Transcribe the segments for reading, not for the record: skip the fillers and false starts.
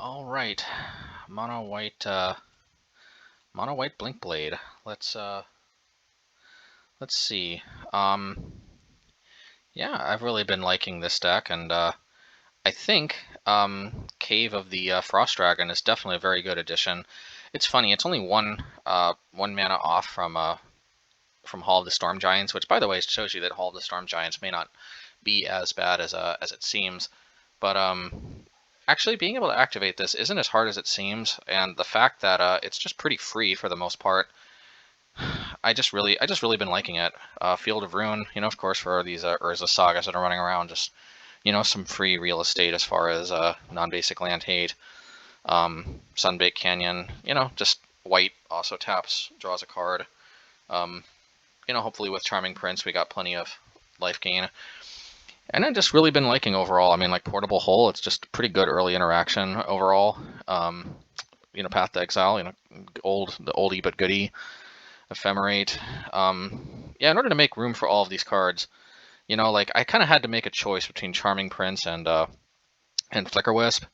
All right, mono white blink blade. Let's see. Yeah, I've really been liking this deck, and I think Cave of the Frost Dragon is definitely a very good addition. It's funny, it's only one mana off from Hall of the Storm Giants, which, by the way, shows you that Hall of the Storm Giants may not be as bad as it seems. But actually being able to activate this isn't as hard as it seems, and the fact that it's just pretty free for the most part, I just really been liking it. Field of Ruin, of course, for these Urza sagas that are running around, just some free real estate as far as non-basic land hate. Sunbaked Canyon, just white also taps, draws a card. Hopefully with Charming Prince we got plenty of life gain. And I've just really been liking overall. I mean, like Portable Hole, it's just pretty good early interaction overall. Path to Exile, the oldie but goodie. Ephemerate. Yeah, in order to make room for all of these cards, I kind of had to make a choice between Charming Prince and Flicker Wisp.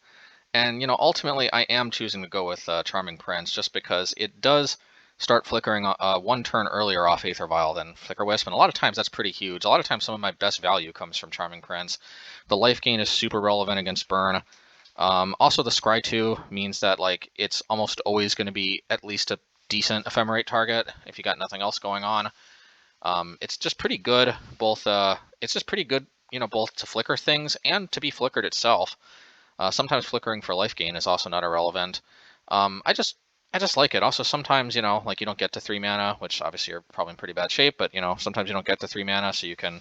And, ultimately I am choosing to go with Charming Prince just because it does start flickering one turn earlier off Aether Vial than Flicker Wisp, and a lot of times that's pretty huge. A lot of times some of my best value comes from Charming Prince. The life gain is super relevant against burn. Also, the Scry 2 means that it's almost always going to be at least a decent Ephemerate target if you got nothing else going on. It's just pretty good, both both to flicker things and to be flickered itself. Sometimes flickering for life gain is also not irrelevant. I just like it. Also, sometimes, you don't get to 3 mana, which obviously you're probably in pretty bad shape, but, sometimes you don't get to 3 mana, so you can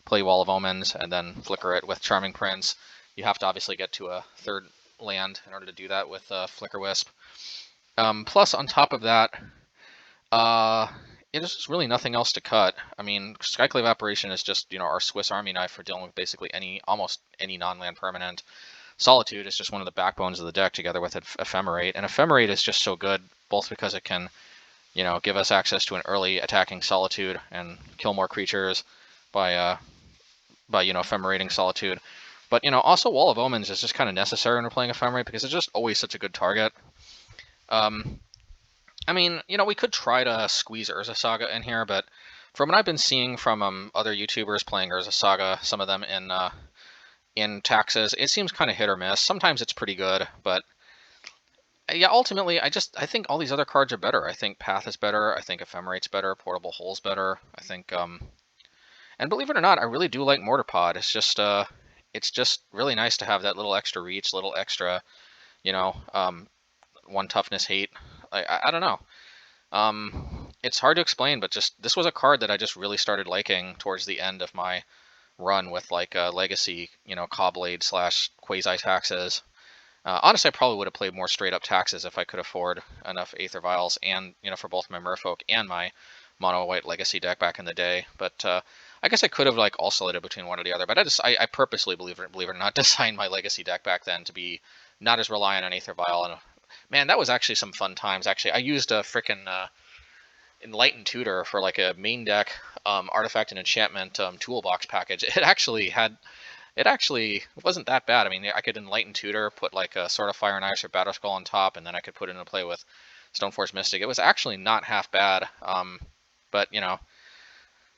play Wall of Omens and then flicker it with Charming Prince. You have to obviously get to a 3rd land in order to do that with Flicker Wisp. Plus, on top of that, it is just really nothing else to cut. I mean, Skyclave Apparition is just, our Swiss Army knife for dealing with basically almost any non-land permanent. Solitude is just one of the backbones of the deck together with Ephemerate, and Ephemerate is just so good, both because it can, give us access to an early attacking Solitude and kill more creatures by Ephemerating Solitude. But, also Wall of Omens is just kind of necessary when we're playing Ephemerate because it's just always such a good target. I mean, we could try to squeeze Urza Saga in here, but from what I've been seeing from other YouTubers playing Urza Saga, some of them in taxes, it seems kind of hit or miss. Sometimes it's pretty good, but yeah, ultimately, I think all these other cards are better. I think Path is better. I think Ephemerate's better. Portable Hole's better. I think, and believe it or not, I really do like Mortar Pod. It's just really nice to have that little extra reach, little extra, 1 toughness hate. I don't know. It's hard to explain, but just this was a card that I just really started liking towards the end of my run with Legacy, Cobblade / Quasi Taxes. Honestly, I probably would have played more straight up Taxes if I could afford enough Aether Vials and, for both my Merfolk and my mono white Legacy deck back in the day. But I guess I could have oscillated between one or the other. But I purposely, believe it or not, designed my Legacy deck back then to be not as reliant on Aether Vial. And man, that was actually some fun times. Actually, I used a frickin' Enlightened Tutor for a main deck artifact and enchantment toolbox package. It actually wasn't that bad. I mean, I could Enlightened Tutor, put a Sword of Fire and Ice or Battle Skull on top, and then I could put it into play with Stoneforge Mystic. It was actually not half bad. But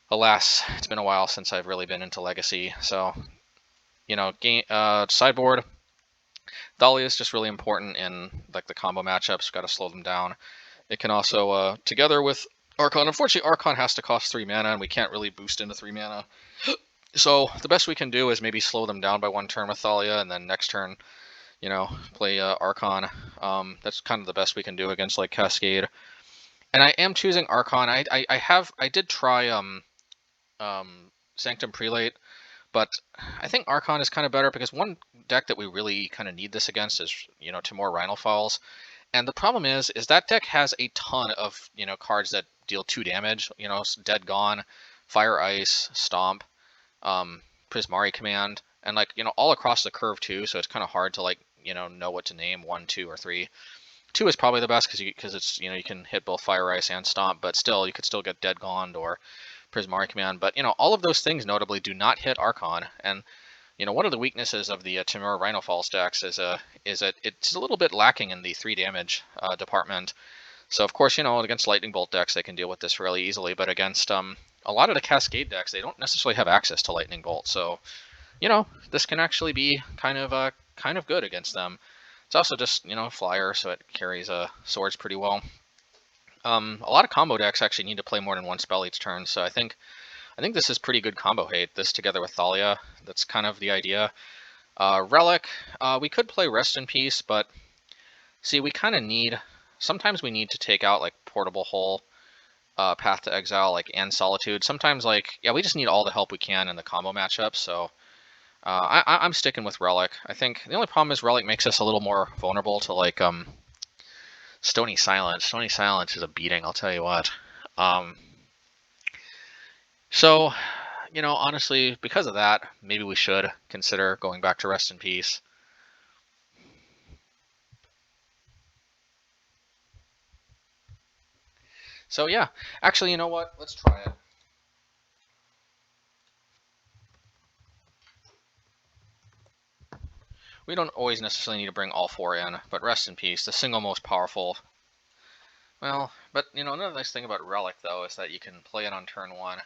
alas, it's been a while since I've really been into Legacy. So, sideboard, Dahlia is just really important in the combo matchups. Got to slow them down. It can also, together with Archon, unfortunately Archon has to cost 3 mana, and we can't really boost into 3 mana. So the best we can do is maybe slow them down by 1 turn with Thalia, and then next turn, play Archon. That's kind of the best we can do against Cascade. And I am choosing Archon. I did try Sanctum Prelate, but I think Archon is kind of better because one deck that we really kind of need this against is, Timor Rhinophals. And the problem is that deck has a ton of, cards that deal 2 damage, Dead Gone, Fire Ice, Stomp, Prismari Command, and all across the curve too, so it's kind of hard to know what to name, 1, 2, or 3. 2 is probably the best because it's, you can hit both Fire Ice and Stomp, but still, you could still get Dead Gone or Prismari Command. But, all of those things notably do not hit Archon, and You know, one of the weaknesses of the Temur Rhino Falls decks is that it's a little bit lacking in the 3 damage department. So of course, you know, against Lightning Bolt decks, they can deal with this really easily, but against a lot of the Cascade decks, they don't necessarily have access to Lightning Bolt. So, you know, this can actually be kind of good against them. It's also just, you know, flyer, so it carries swords pretty well. A lot of combo decks actually need to play more than 1 spell each turn, so I think this is pretty good combo hate. This together with Thalia, that's kind of the idea. Relic, we could play Rest in Peace, but see, we kind of need, sometimes we need to take out like Portable Hole, Path to Exile, like, and Solitude. Sometimes, like, yeah, we just need all the help we can in the combo matchup, so I'm sticking with Relic. I think the only problem is Relic makes us a little more vulnerable to, like, Stony Silence. Stony Silence is a beating, I'll tell you what. So, you know, honestly, because of that, maybe we should consider going back to Rest in Peace. So yeah, actually, you know what? Let's try it. We don't always necessarily need to bring all 4 in, but Rest in Peace, the single most powerful. Well, but, you know, another nice thing about Relic, though, is that you can play it on turn 1,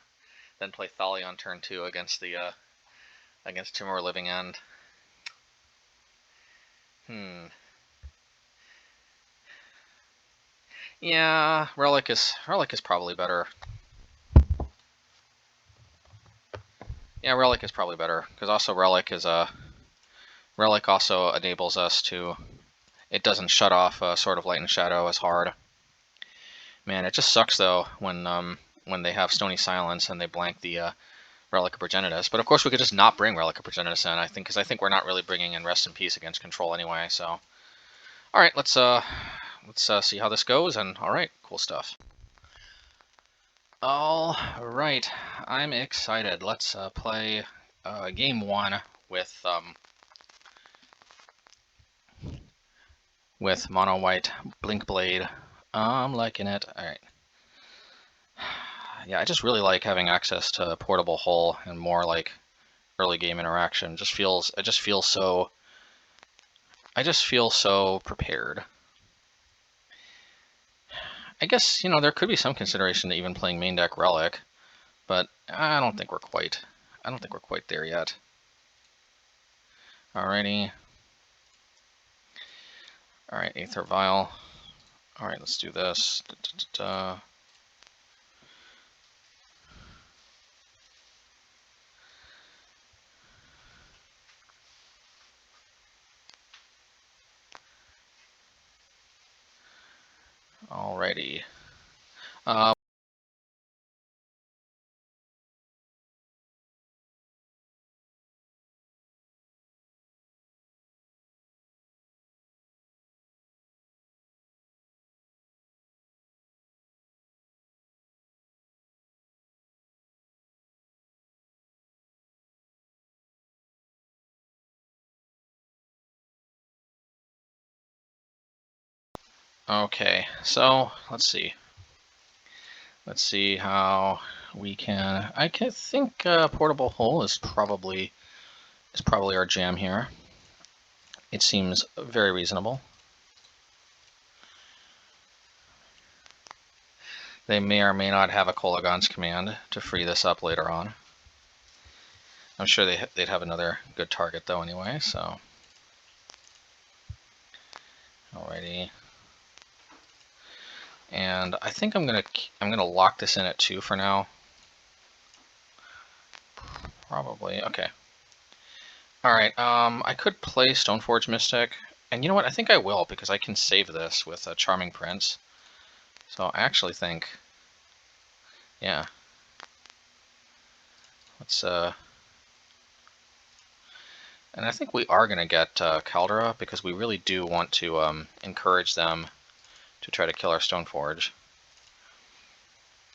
then play Thalia on turn 2 against the against Timur Living End. Yeah, Relic is probably better. Yeah, Relic is probably better, because also Relic also enables us to, it doesn't shut off Sword of Light and Shadow as hard. Man, it just sucks though when they have Stony Silence and they blank the Relic of Progenitus. But of course we could just not bring Relic of Progenitus in, I think, because I think we're not really bringing in Rest in Peace against Control anyway. So, all right, let's see how this goes. And all right, cool stuff. All right, I'm excited. Let's play game 1 with Mono White Blink Blade. I'm liking it. All right. Yeah, I just really like having access to Portable Hole and more like early game interaction. I just feel so prepared. I guess, you know, there could be some consideration to even playing main deck Relic, but I don't think we're quite there yet. Alrighty. Alright, Aether Vial. Alright, let's do this. Alrighty. Okay, so let's see. Let's see how we can. I think Portable Hole is probably our jam here. It seems very reasonable. They may or may not have a Kolaghan's Command to free this up later on. I'm sure they'd have another good target though anyway, so. Alrighty. And I think I'm gonna lock this in at 2 for now. Probably, okay. Alright, I could play Stoneforge Mystic, and you know what, I think I will, because I can save this with a Charming Prince. So I actually think, yeah. Let's, and I think we are gonna get Caldera, because we really do want to encourage them to try to kill our Stoneforge.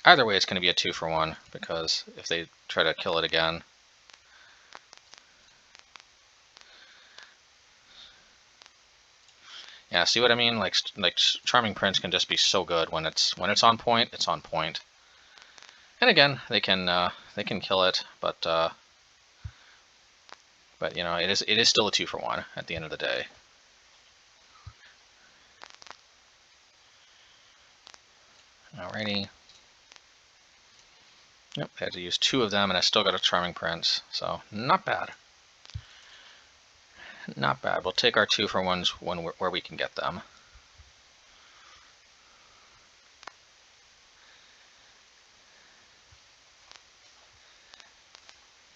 Either way, it's going to be a 2 for 1, because if they try to kill it again... Yeah, see what I mean? Like Charming Prince can just be so good when it's on point. It's on point. And again, they can kill it, but But you know, it is still a 2-for-1 at the end of the day. Alrighty. Yep, I had to use 2 of them, and I still got a Charming Prince, so not bad. Not bad. We'll take our 2-for-1s where we can get them.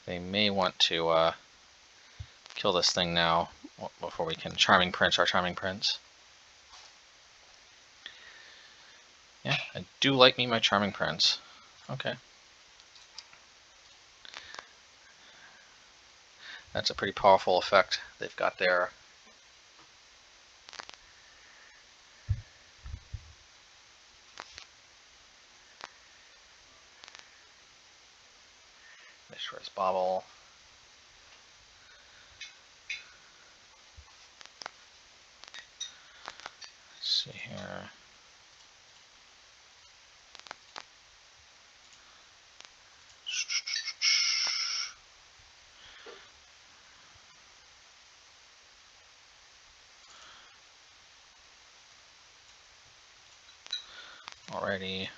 They may want to kill this thing now before we can Charming Prince our Charming Prince. Yeah, I do like me my Charming Prince. Okay. That's a pretty powerful effect they've got there. Mishra's Bauble. Let's see here. Alrighty.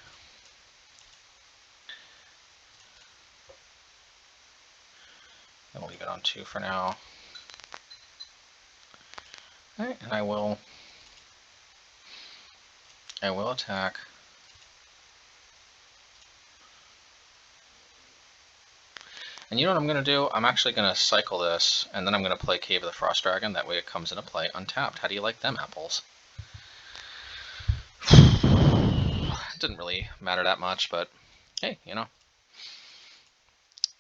Then we'll leave it on 2 for now. Alright, and I will attack. And you know what I'm going to do? I'm actually going to cycle this, and then I'm going to play Cave of the Frost Dragon. That way it comes into play untapped. How do you like them apples? It didn't really matter that much, but hey, you know,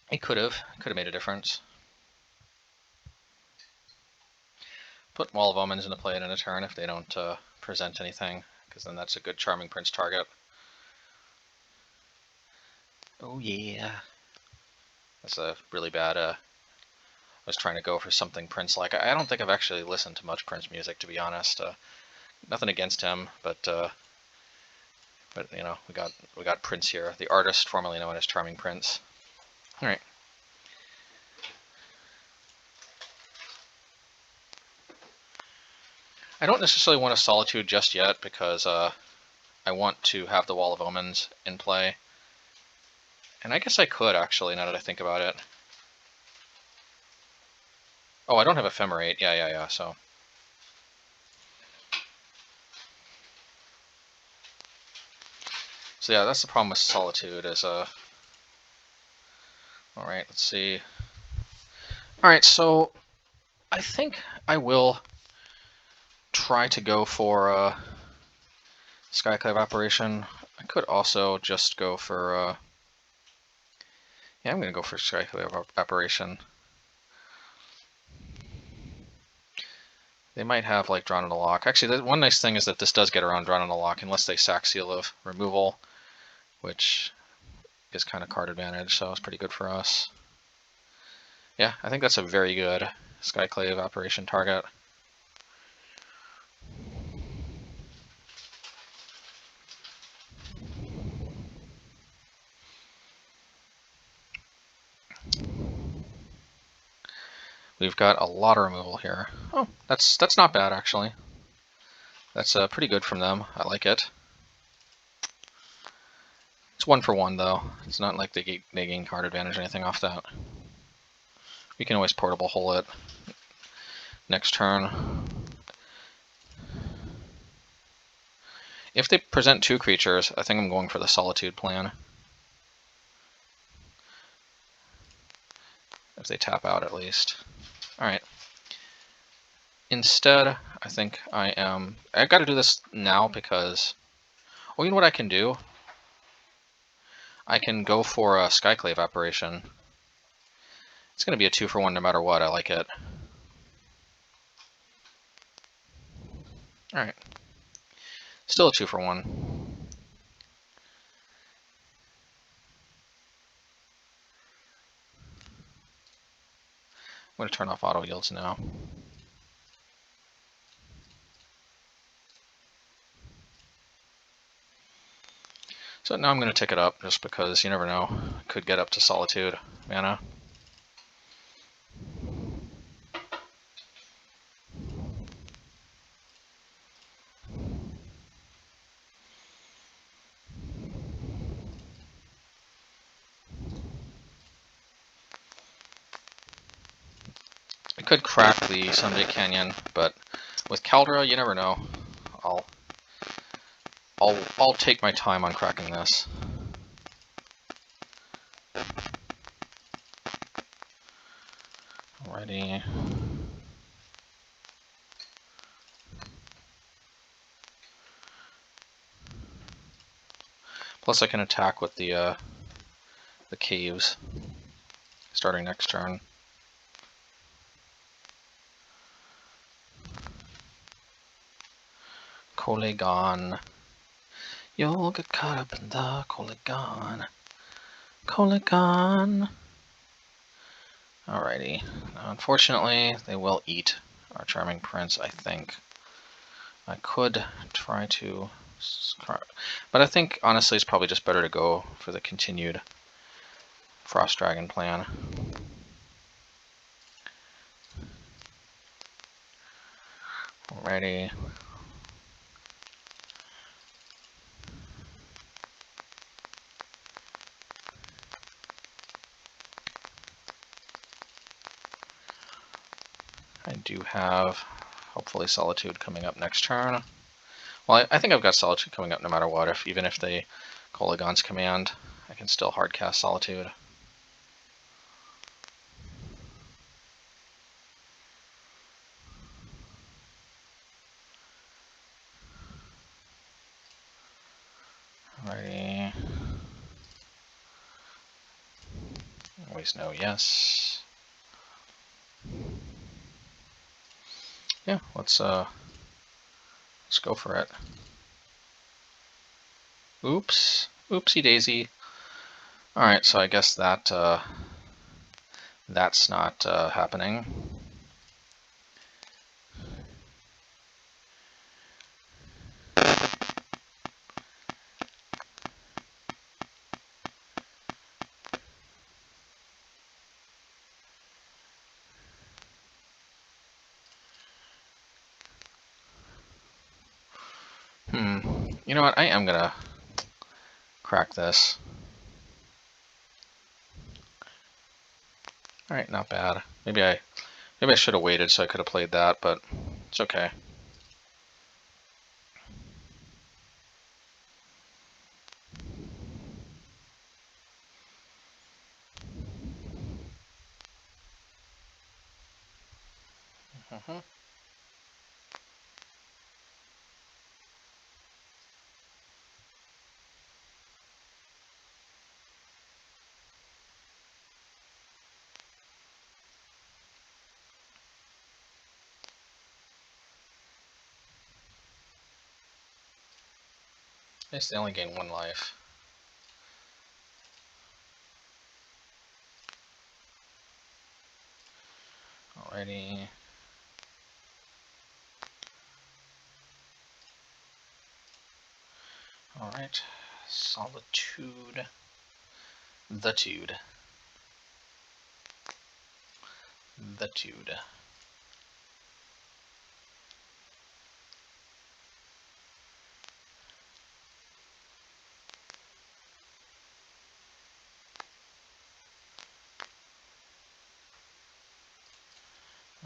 it could have made a difference. Put Wall of Omens into play in a turn if they don't present anything, because then that's a good Charming Prince target. Oh yeah. That's a really bad, I was trying to go for something Prince-like. I don't think I've actually listened to much Prince music, to be honest. Nothing against him, but you know, we got Prince here, the artist formerly known as Charming Prince. All right. I don't necessarily want a Solitude just yet because I want to have the Wall of Omens in play. And I guess I could actually, now that I think about it. Oh, I don't have Ephemerate. Yeah. So yeah, that's the problem with Solitude is all right, let's see. All right, so I think I will try to go for Skyclave Apparition. I could also just go for yeah, I'm gonna go for Skyclave Apparition. They might have like Drawn in a Lock. Actually, the one nice thing is that this does get around Drawn in a Lock unless they sack Seal of Removal, which is kind of card advantage, so it's pretty good for us. Yeah, I think that's a very good Skyclave Apparition target. We've got a lot of removal here. Oh, that's not bad actually. That's pretty good from them. I like it. It's 1-for-1 though. It's not like they gain card advantage or anything off that. We can always portable hole it next turn. If they present 2 creatures, I think I'm going for the Solitude plan. If they tap out at least. Alright. Instead, I think I've got to do this now because, well, you know what I can do? I can go for a Skyclave Apparition. It's going to be a 2-for-1 no matter what. I like it. Alright. Still a 2-for-1. I'm going to turn off auto yields now. So now I'm going to tick it up just because you never know. Could get up to Solitude mana. could crack the Sunbaked Canyon, but with Caldera, you never know. I'll take my time on cracking this. Alrighty. Plus I can attack with the caves starting next turn. Polygon. You'll get caught up in the Polygon. Polygon. Alrighty. Unfortunately, they will eat our Charming Prince, I think. I could try to... But I think, honestly, it's probably just better to go for the continued Frost Dragon plan. Alrighty. I do have, hopefully, Solitude coming up next turn. Well, I think I've got Solitude coming up no matter what. Even if they Polygon's command, I can still hardcast Solitude. Alrighty. Always no yes. Yeah, let's go for it. Oops. Oopsie daisy. Alright, so I guess that that's not happening. You know what? I am gonna crack this. Alright, not bad. Maybe I should have waited so I could have played that, but it's okay. I guess they only gain 1 life. Alrighty. Alright. Solitude. The Tude. The Tude.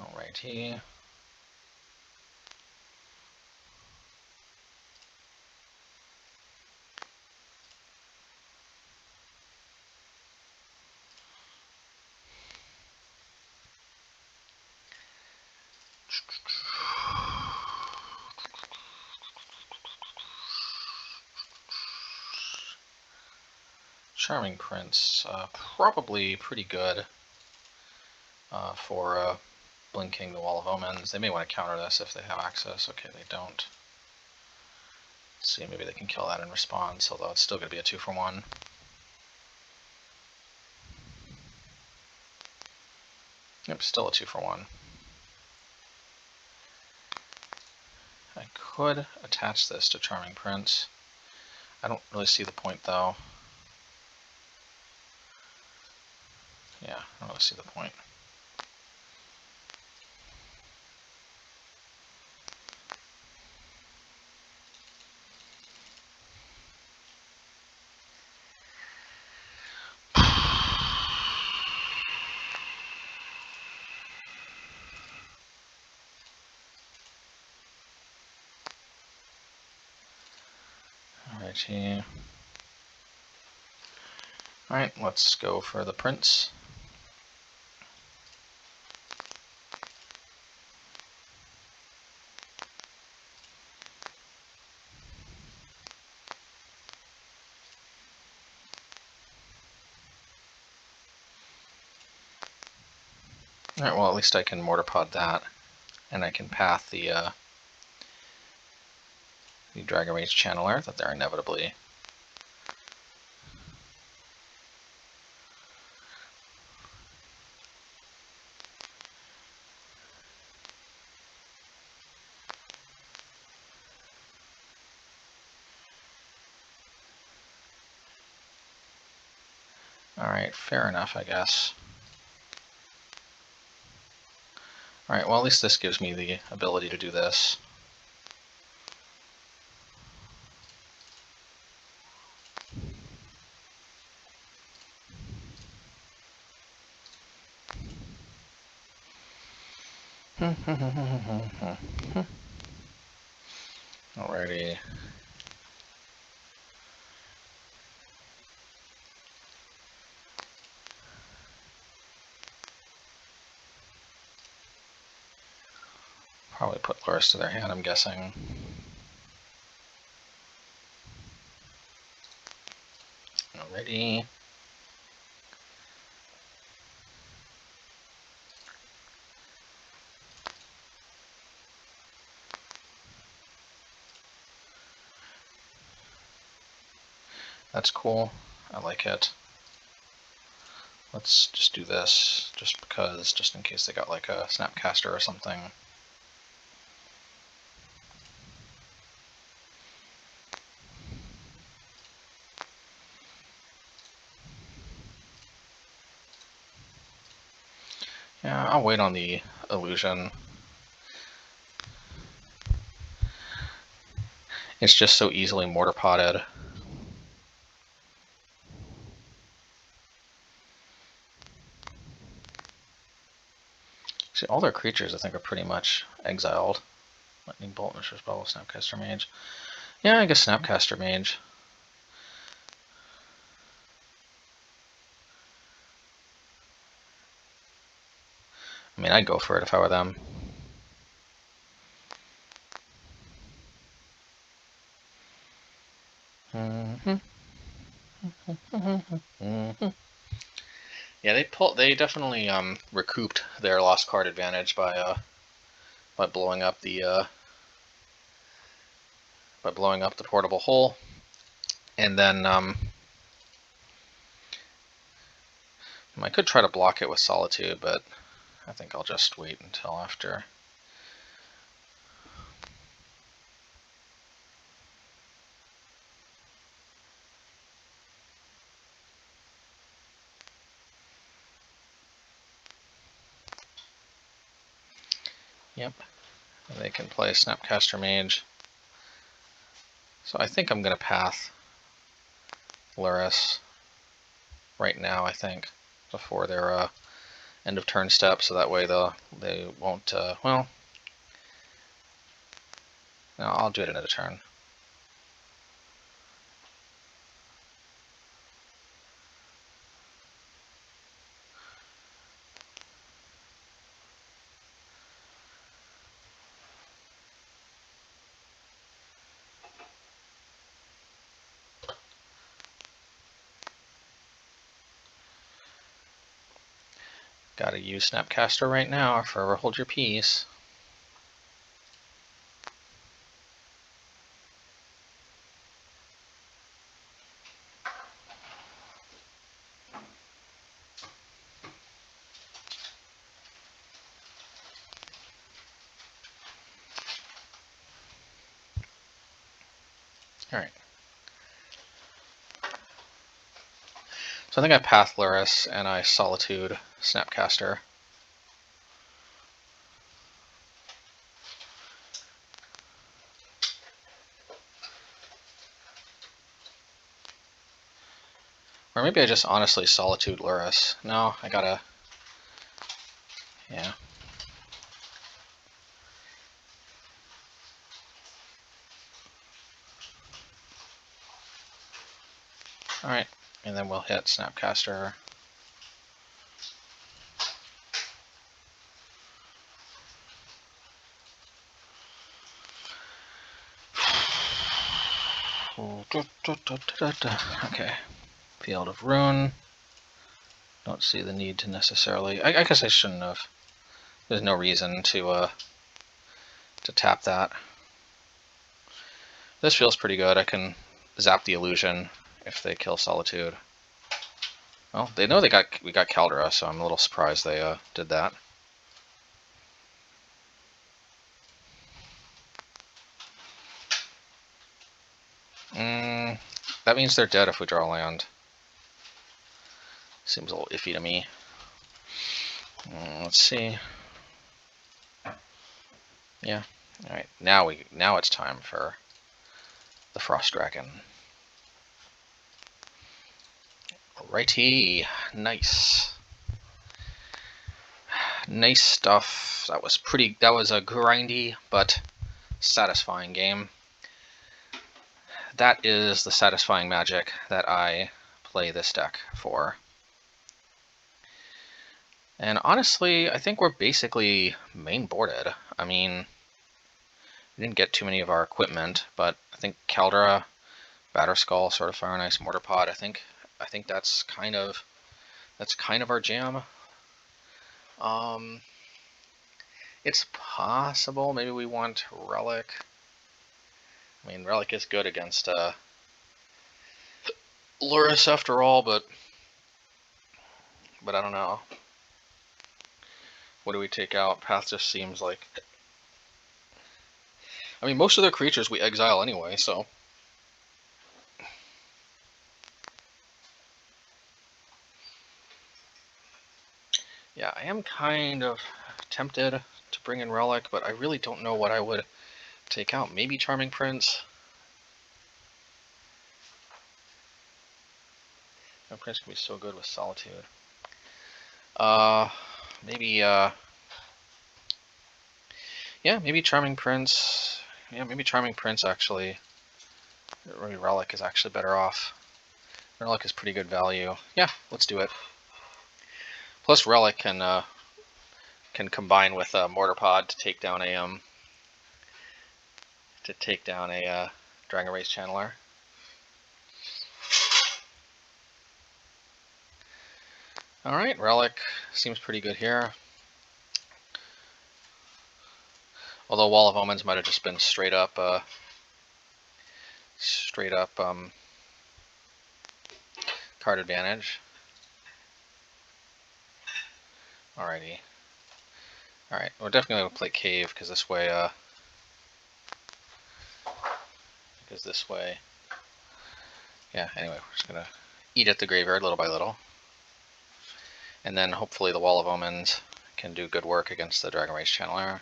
Alrighty. Charming Prince, probably pretty good for blinking the Wall of Omens. They may want to counter this if they have access. Okay, they don't. Let's see, maybe they can kill that in response, although it's still going to be a 2-for-1. Yep, still a 2-for-1. I could attach this to Charming Prince. I don't really see the point, though. Yeah, I don't really see the point. Alrighty. Alright, let's go for the prince. Alright, well at least I can mortar pod that, and I can path the Dragon Rage Channeler that they're inevitably. Alright, fair enough, I guess. Alright, well at least this gives me the ability to do this. Alrighty. Probably put Luris to their hand, I'm guessing. Alrighty. That's cool. I like it. Let's just do this, just because, just in case they got like a Snapcaster or something. Yeah, I'll wait on the illusion. It's just so easily mortar potted. See, all their creatures I think are pretty much exiled. Lightning Bolt, Mishra's Bubble, Snapcaster Mage. Yeah, I guess Snapcaster Mage. I mean, I'd go for it if I were them. Yeah, they definitely recouped their lost card advantage by blowing up the portable hole, and then I could try to block it with Solitude, but I think I'll just wait until after. Yep, and they can play Snapcaster Mage. So I think I'm going to path Luris right now, I think, before their end of turn step, so that way they won't, well, no, I'll do it in a turn. Gotta use Snapcaster right now, or forever hold your peace. Alright. So I think I path Luris and I Solitude Snapcaster. Or maybe I just honestly Solitude Luris. No, I gotta... Yeah. Alright, and then we'll hit Snapcaster. Okay, Field of Ruin. Don't see the need to necessarily. I guess I shouldn't have. There's no reason to tap that. This feels pretty good. I can zap the illusion if they kill Solitude. Well, they know we got Caldera, so I'm a little surprised they did that. That means they're dead if we draw land. Seems a little iffy to me. Let's see. Yeah. All right. Now it's time for the Frost Dragon. Righty. Nice. Nice stuff. That was a grindy but satisfying game. That is the satisfying magic that I play this deck for. And honestly, I think we're basically main boarded. I mean, we didn't get too many of our equipment, but I think Caldera, Batterskull, Sword of Fire and Ice, Mortar Pod, I think that's kind of our jam. It's possible maybe we want Relic. I mean, Relic is good against Lurrus after all, but I don't know. What do we take out? Path just seems like... I mean, most of their creatures we exile anyway, so... Yeah, I am kind of tempted to bring in Relic, but I really don't know what I would take out. Maybe Charming Prince? Charming Prince can be so good with Solitude. Maybe, yeah, maybe Charming Prince. Yeah, maybe Charming Prince actually. Maybe Relic is actually better off. Relic is pretty good value. Yeah, let's do it. Plus Relic can combine with Mortar Pod to take down a Dragon Race Channeler. All right, Relic seems pretty good here. Although Wall of Omens might have just been straight up card advantage. Alrighty. Alright, we're definitely going to play Cave, because this way, yeah, anyway, we're just going to eat at the graveyard little by little. And then hopefully the Wall of Omens can do good work against the Dragon Race Channeler.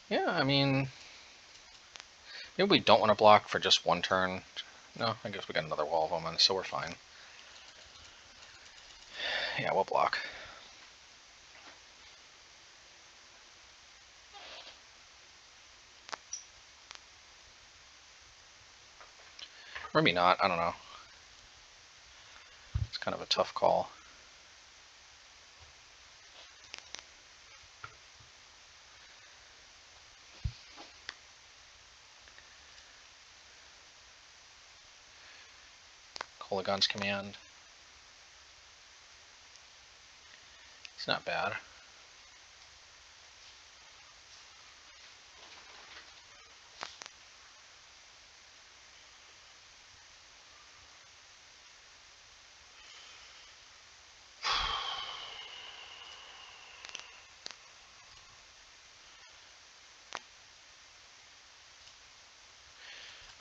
Yeah, I mean, maybe we don't want to block for just one turn. No, I guess we got another Wall of Omens, so we're fine. Yeah, we'll block. Or maybe not, I don't know. It's kind of a tough call. Kolagon's Command. It's not bad.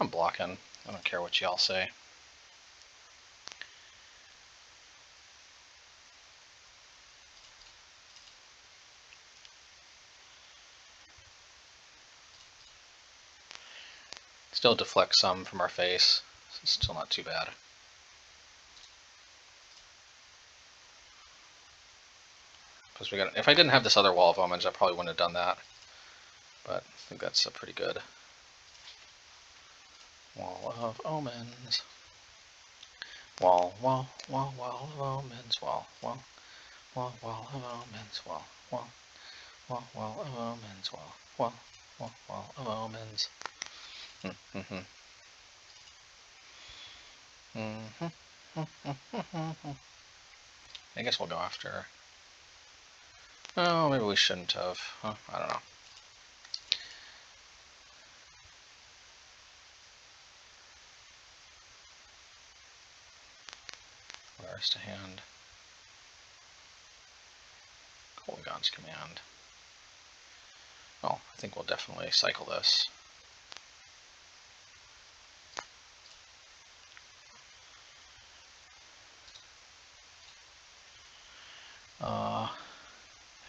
I'm blocking. I don't care what y'all say. Still deflect some from our face. It's still not too bad. because we got. If I didn't have this other Wall of Omens, I probably wouldn't have done that. But I think that's a pretty good Wall of Omens. Wall of Omens. Wall of Omens. Wall of Omens. Wall of Omens. I guess we'll go after. Oh, maybe we shouldn't have. Huh? I don't know. Where's to hand? Kolaghan's Command. Well, I think we'll definitely cycle this.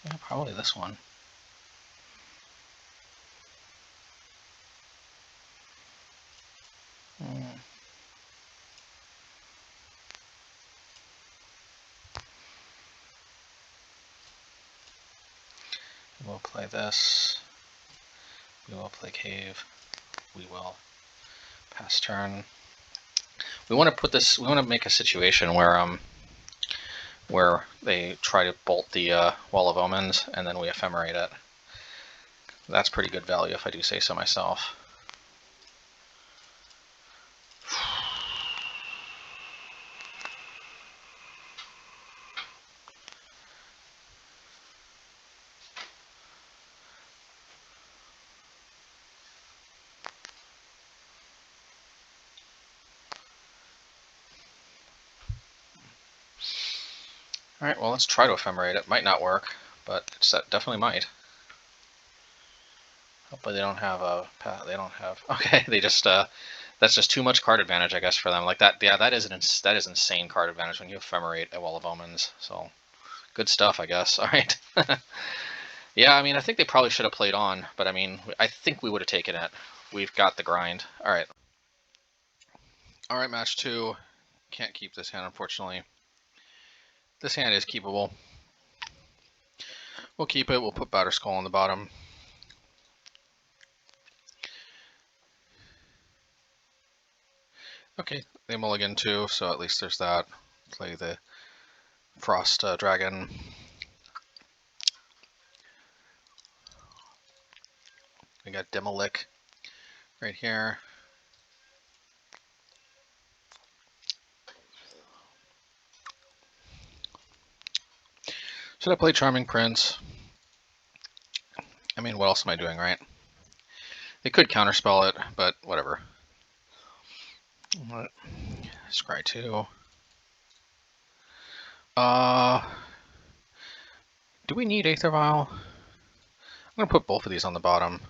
Yeah, probably this one. We'll play this. We will play Cave. We will pass turn. We want to put this. We want to make a situation where they try to bolt the Wall of Omens and then we ephemerate it. That's pretty good value if I do say so myself. Alright, well, let's try to ephemerate it. Might not work, but it definitely might. Hopefully they don't have a... They don't have... Okay, they just... that's just too much card advantage, I guess, for them. Like that, yeah, that is insane card advantage when you ephemerate a Wall of Omens. So, good stuff, I guess. Alright. Yeah, I mean, I think they probably should have played on, but I mean, I think we would have taken it. We've got the grind. Alright. Alright, match 2. Can't keep this hand, unfortunately. This hand is keepable. We'll keep it. We'll put Batterskull on the bottom. Okay, they mulligan too, so at least there's that. Play the Frost Dragon. We got Demolick right here. Should I play Charming Prince? I mean, what else am I doing, right? They could counterspell it, but whatever. Scry 2. Do we need Aether Vial? I'm going to put both of these on the bottom.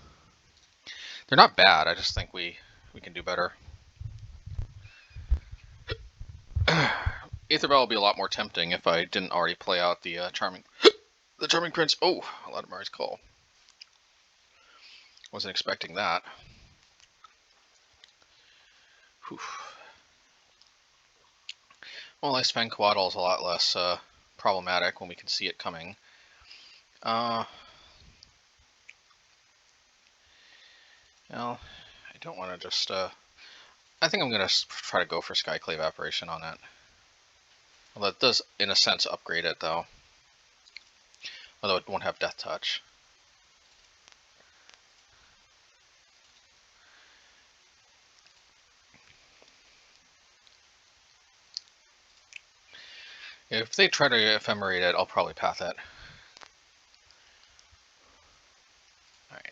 They're not bad, I just think we can do better. Aether Vial will be a lot more tempting if I didn't already play out the Charming Prince. Oh, Lademar's Call. Wasn't expecting that. Whew. Well, Lifespan Coatl is a lot less problematic when we can see it coming. Well, I don't want to just... I think I'm going to try to go for Skyclave Apparition on it. Well, that does, in a sense, upgrade it, though. Although it won't have Death Touch. If they try to ephemerate it, I'll probably path it. Alright.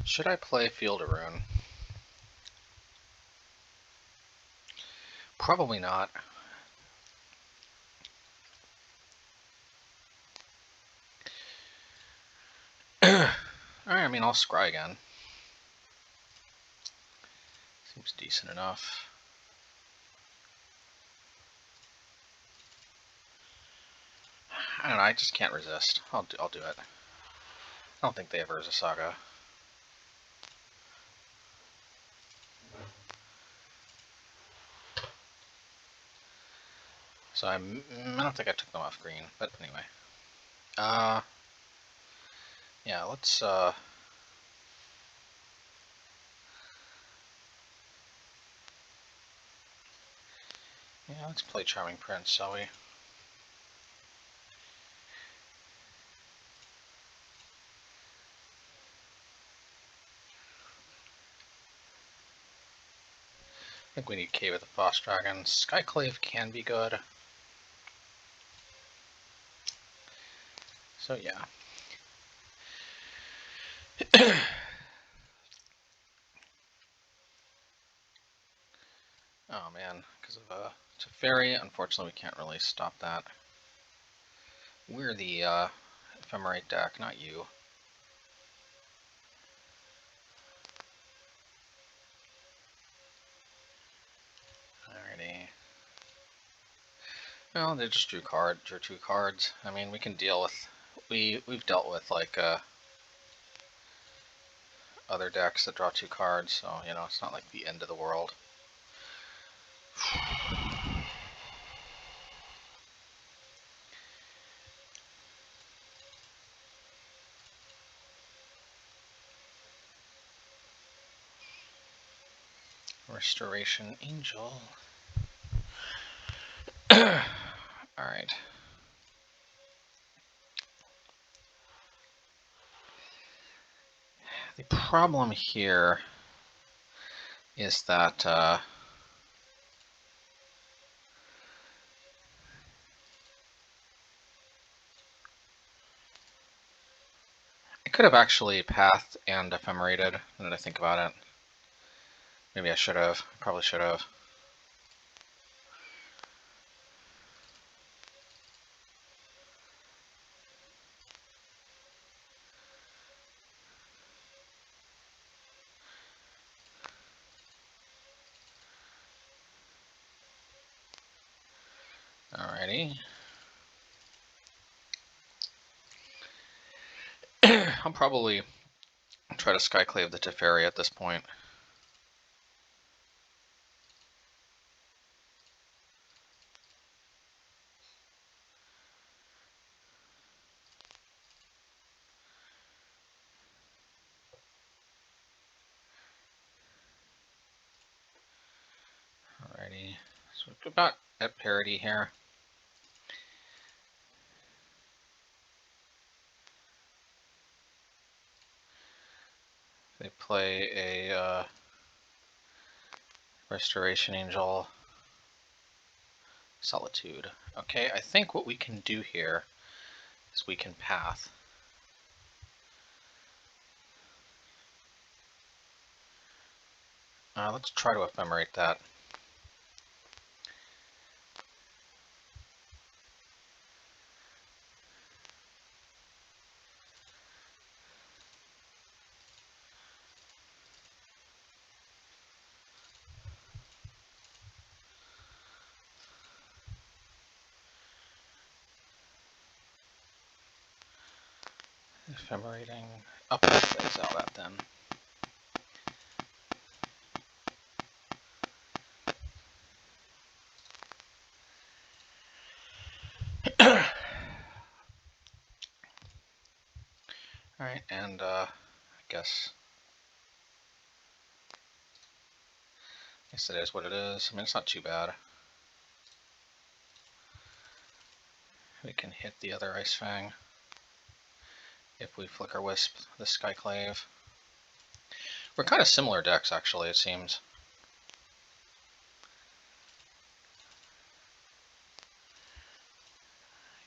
Should I play Field of Ruin? Probably not. Alright, I mean, I'll scry again. Seems decent enough. I don't know, I just can't resist. I'll do it. I don't think they have Urza Saga. So I don't think I took them off green, but anyway. Yeah, let's let's play Charming Prince, shall we? I think we need Cave of the Frost Dragon. Skyclave can be good. So yeah. Oh man, because of Teferi, unfortunately we can't really stop that. We're the Ephemerate deck, not you. Alrighty. Well, they just drew two cards. I mean, we can deal with. We've dealt with like other decks that draw two cards, so you know it's not like the end of the world. Restoration Angel. Alright. The problem here is that I could have actually pathed and ephemerated, now that I think about it. Maybe I should have. Probably should have. Alrighty. I'll probably try to Skyclave the Teferi at this point. Alrighty. So we're about at parity here. They play a Restoration Angel, Solitude. Okay, I think what we can do here is we can path. Let's try to ephemerate that. Ephemerating. Up, exile that then. Alright, and I guess it is what it is. I mean, it's not too bad. We can hit the other Ice Fang if we Flicker Wisp the Skyclave. We're kind of similar decks, actually, it seems.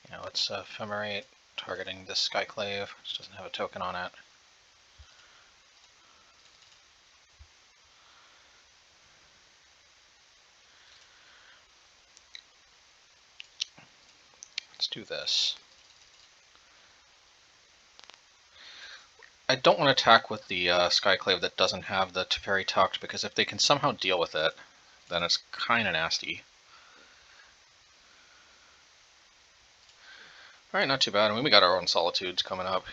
Yeah, let's Ephemerate, targeting this Skyclave, which doesn't have a token on it. Let's do this. I don't want to attack with the Skyclave that doesn't have the Teferi tucked, because if they can somehow deal with it, then it's kind of nasty. Alright, not too bad. I mean, we got our own Solitudes coming up.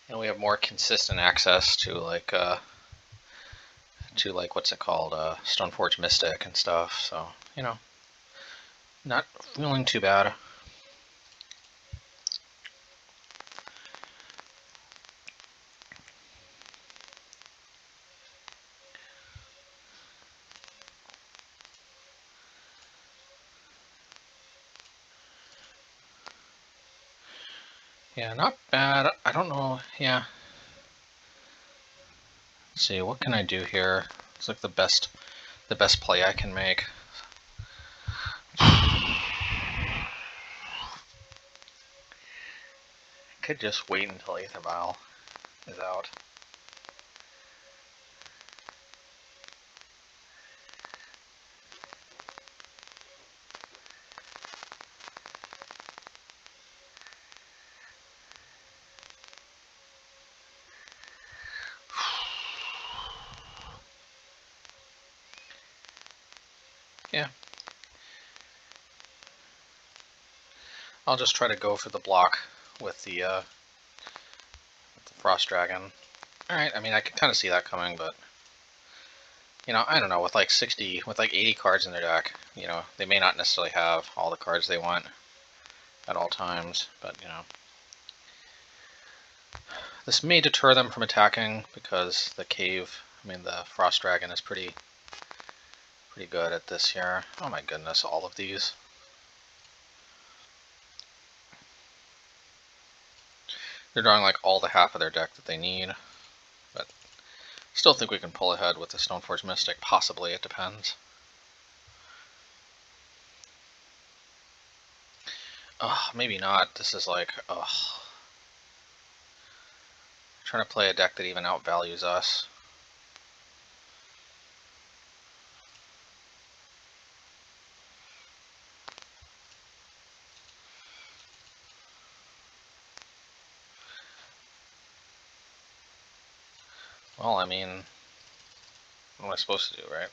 And we have more consistent access to like what's it called, Stoneforge Mystic and stuff. So you know, not feeling too bad. Yeah, not bad. I don't know. Yeah. Let's see, what can I do here? It's like the best play I can make. Could just wait until Aether Vial is out. Yeah. I'll just try to go for the block with the Frost Dragon. Alright, I mean, I can kind of see that coming, but you know, I don't know, with like 80 cards in their deck, you know, they may not necessarily have all the cards they want at all times, but you know. This may deter them from attacking because the Frost Dragon is pretty good at this here. Oh my goodness, all of these. They're drawing like all the half of their deck that they need, but still think we can pull ahead with the Stoneforge Mystic. Possibly, it depends. Maybe not. This is like, trying to play a deck that even outvalues us. Well, I mean, what am I supposed to do, right?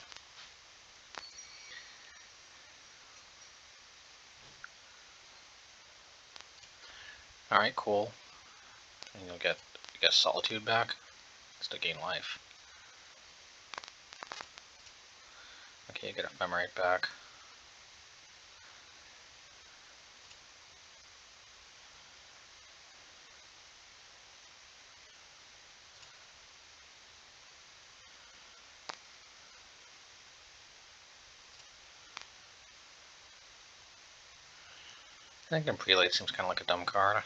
Alright, cool. And you'll get, I guess, Solitude back. Just to gain life. Okay, you get Ephemerate back. I think in Prelate seems kind of like a dumb card.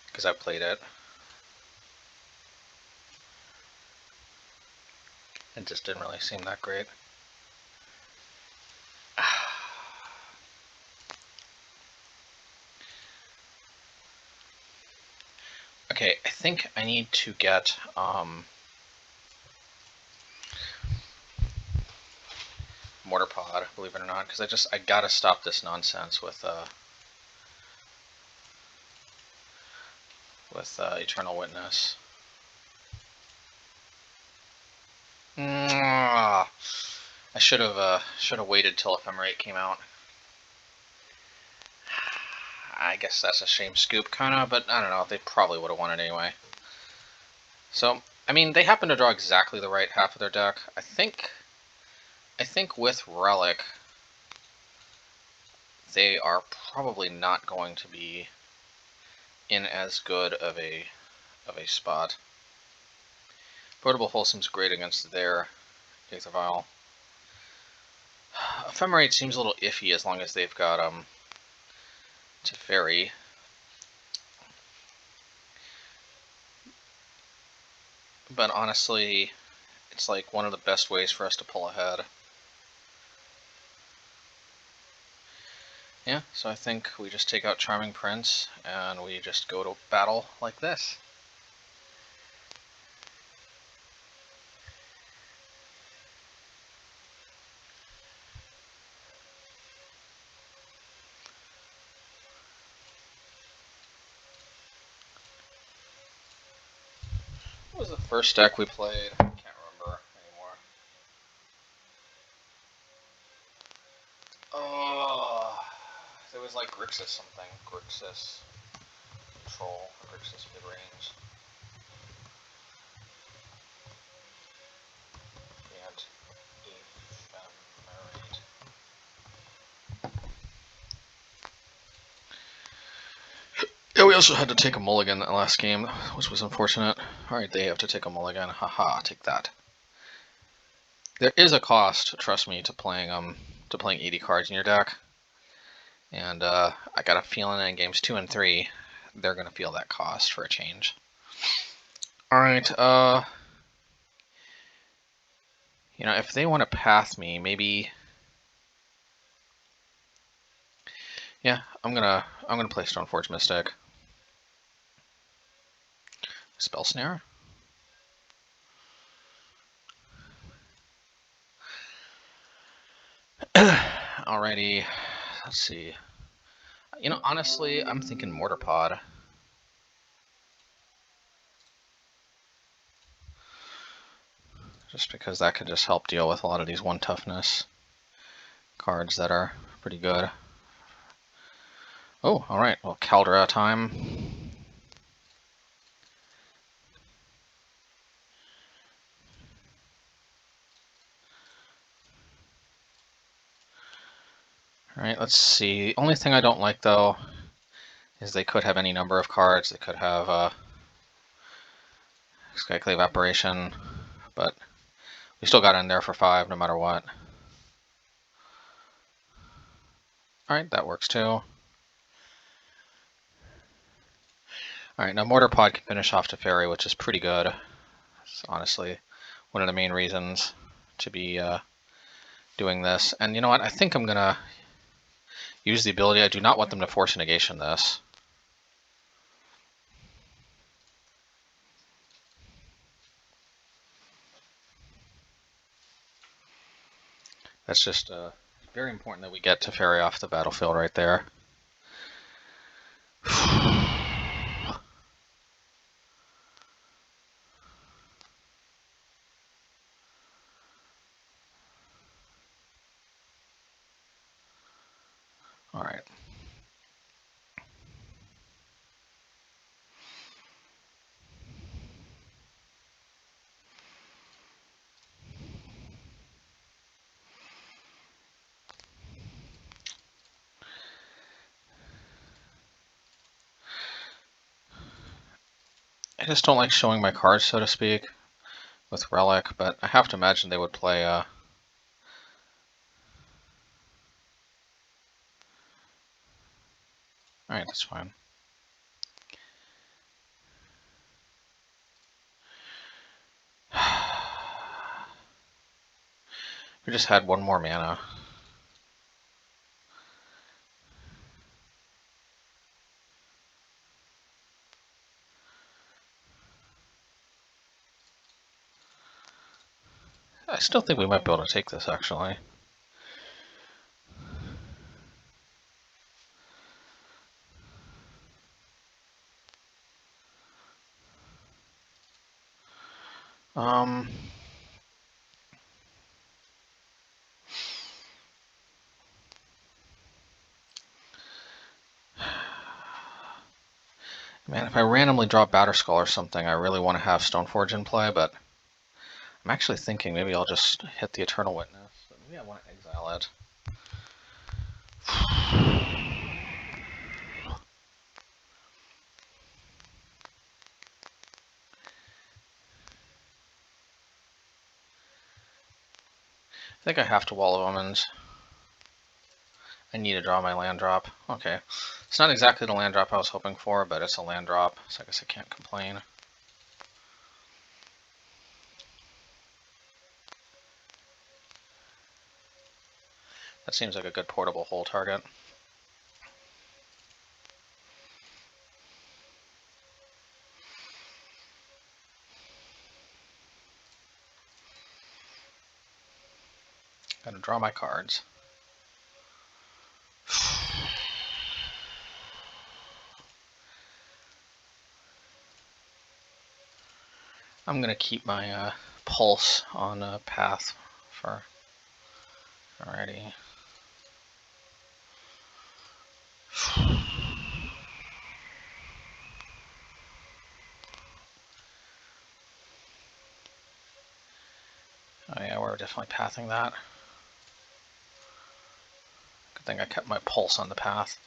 Because I played it. It just didn't really seem that great. Okay, I think I need to get Mortar Pod, believe it or not, because I gotta stop this nonsense with Eternal Witness. I should have waited till Ephemerate came out. I guess that's a shame scoop, kinda, but I don't know, they probably would have won it anyway. So, I mean, they happen to draw exactly the right half of their deck. I think with Relic, they are probably not going to be in as good of a spot. Portable Hull seems great against their Aether Vial. Ephemerate seems a little iffy as long as they've got Teferi. But honestly, it's like one of the best ways for us to pull ahead. Yeah, so I think we just take out Charming Prince and we just go to battle like this. What was the first deck we played? I can't remember anymore. Oh, it was like Grixis something. Grixis. control for Grixis mid-range. And Ephemerate. Yeah, we also had to take a mulligan that last game, which was unfortunate. Alright, they have to take a mulligan. Haha, take that. There is a cost, trust me, to playing 80 cards in your deck. And I got a feeling in games 2 and 3, they're going to feel that cost for a change. Alright, you know, if they want to path me, maybe... Yeah, I'm gonna play Stoneforge Mystic. Spell Snare? Alrighty, let's see. You know, honestly, I'm thinking Mortar Pod. Just because that could just help deal with a lot of these 1 toughness cards that are pretty good. Oh, alright, well, Caldera time. Alright, let's see. The only thing I don't like, though, is they could have any number of cards. They could have Skyclave Apparition, but we still got in there for 5 no matter what. Alright, that works too. Alright, now Mortar Pod can finish off Teferi, which is pretty good. It's honestly one of the main reasons to be doing this. And you know what? I think I'm going to use the ability. I do not want them to force negation this. That's just very important that we get Teferi off the battlefield right there. Alright. I just don't like showing my cards, so to speak, with Relic, but I have to imagine they would play Alright, that's fine. We just had 1 more mana. I still think we might be able to take this, actually. Man, if I randomly draw Batterskull or something, I really want to have Stoneforge in play, but I'm actually thinking maybe I'll just hit the Eternal Witness. But maybe I want to exile it. I think I have to Wall of Omens. I need to draw my land drop. Okay. It's not exactly the land drop I was hoping for, but it's a land drop, so I guess I can't complain. That seems like a good portable hole target. Gotta draw my cards. I'm gonna keep my pulse on path for alrighty. we're definitely pathing that. Good thing I kept my pulse on the path.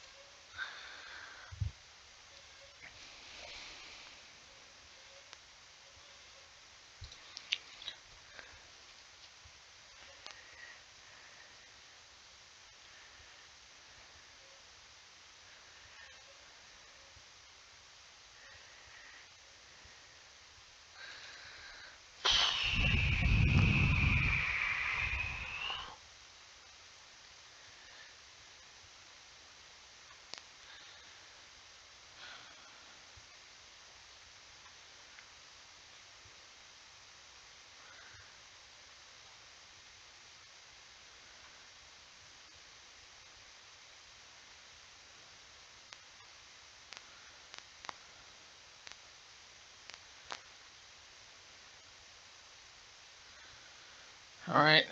Alright,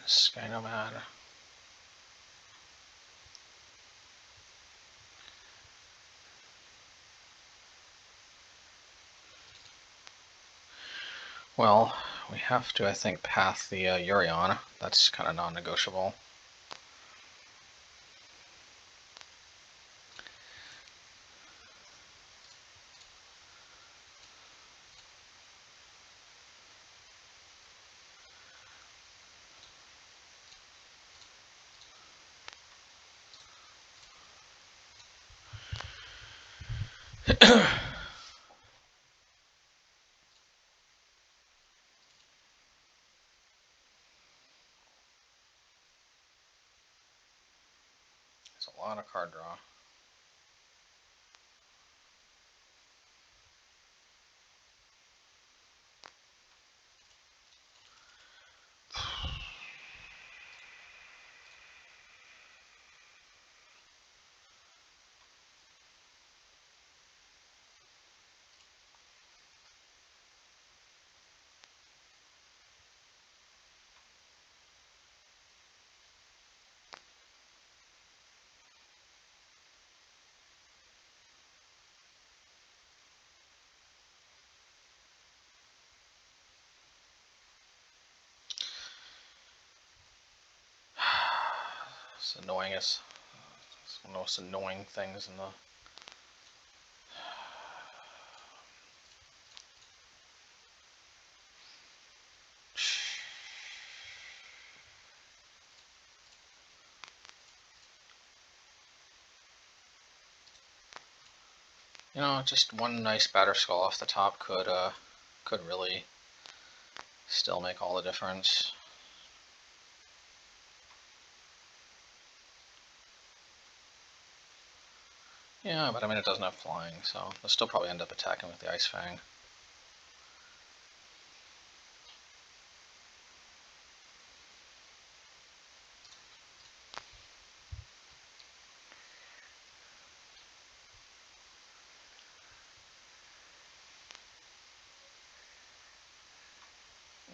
this guy no matter. Well, we have to, I think, path the Urion. That's kind of non-negotiable. There's a lot of card draw. It's annoying as it's one of the most annoying things in the you know, just one nice batter skull off the top could really still make all the difference. Yeah, but I mean it doesn't have flying, so they'll still probably end up attacking with the Ice Fang.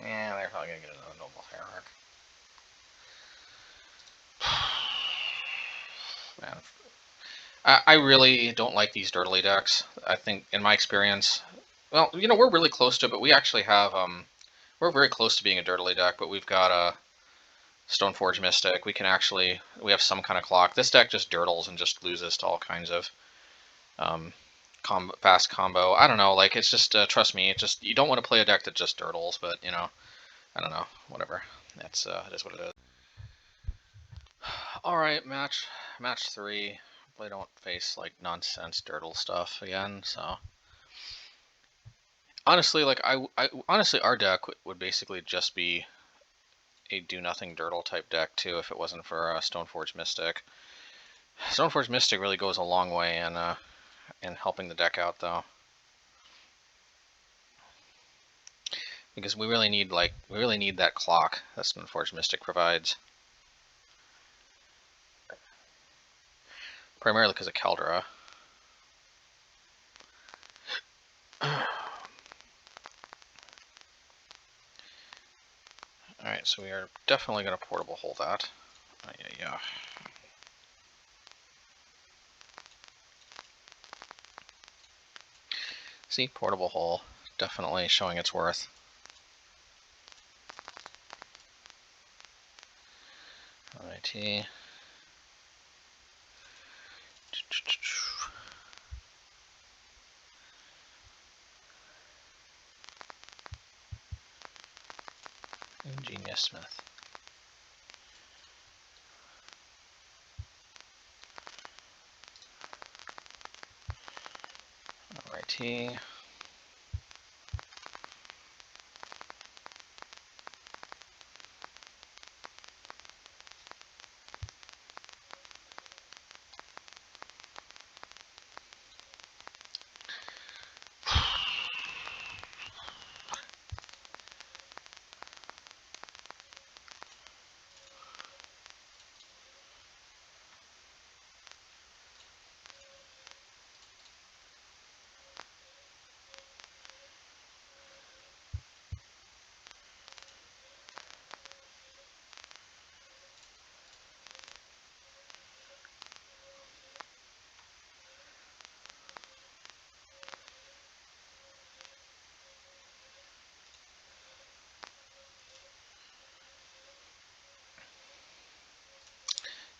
Yeah, they're probably gonna get another Noble Hierarch. Man, I really don't like these dirtly decks. I think, in my experience, well, you know, we're really close to it, but we actually have, we're very close to being a dirtly deck, but we've got a Stoneforge Mystic. We have some kind of clock. This deck just dirtles and just loses to all kinds of fast combo. I don't know, like, it's just, trust me, you don't want to play a deck that just dirtles, but, you know, I don't know, whatever. It is what it is. Alright, match 3. Hopefully I don't face, like, nonsense dirtle stuff again, so. Honestly, like, honestly, our deck would basically just be a do-nothing dirtle type deck, too, if it wasn't for Stoneforge Mystic. Stoneforge Mystic really goes a long way in helping the deck out, though. Because we really need that clock that Stoneforge Mystic provides. Primarily because of Caldera. Alright, so we are definitely going to portable hold that. Yeah. See, portable hole, definitely showing its worth. Alrighty. Ingenious Smith. Alrighty.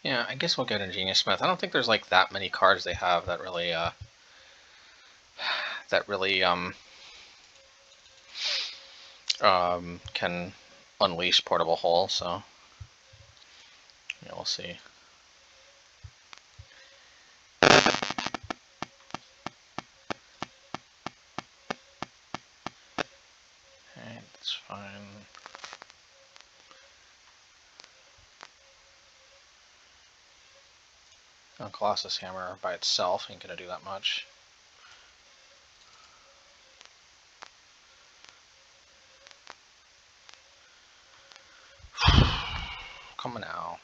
Yeah, I guess we'll get Ingenious Smith. I don't think there's like that many cards they have that really can unleash Portable Hull, so yeah, we'll see. Okay, that's fine. Oh, Colossus Hammer by itself ain't gonna do that much. Come on now.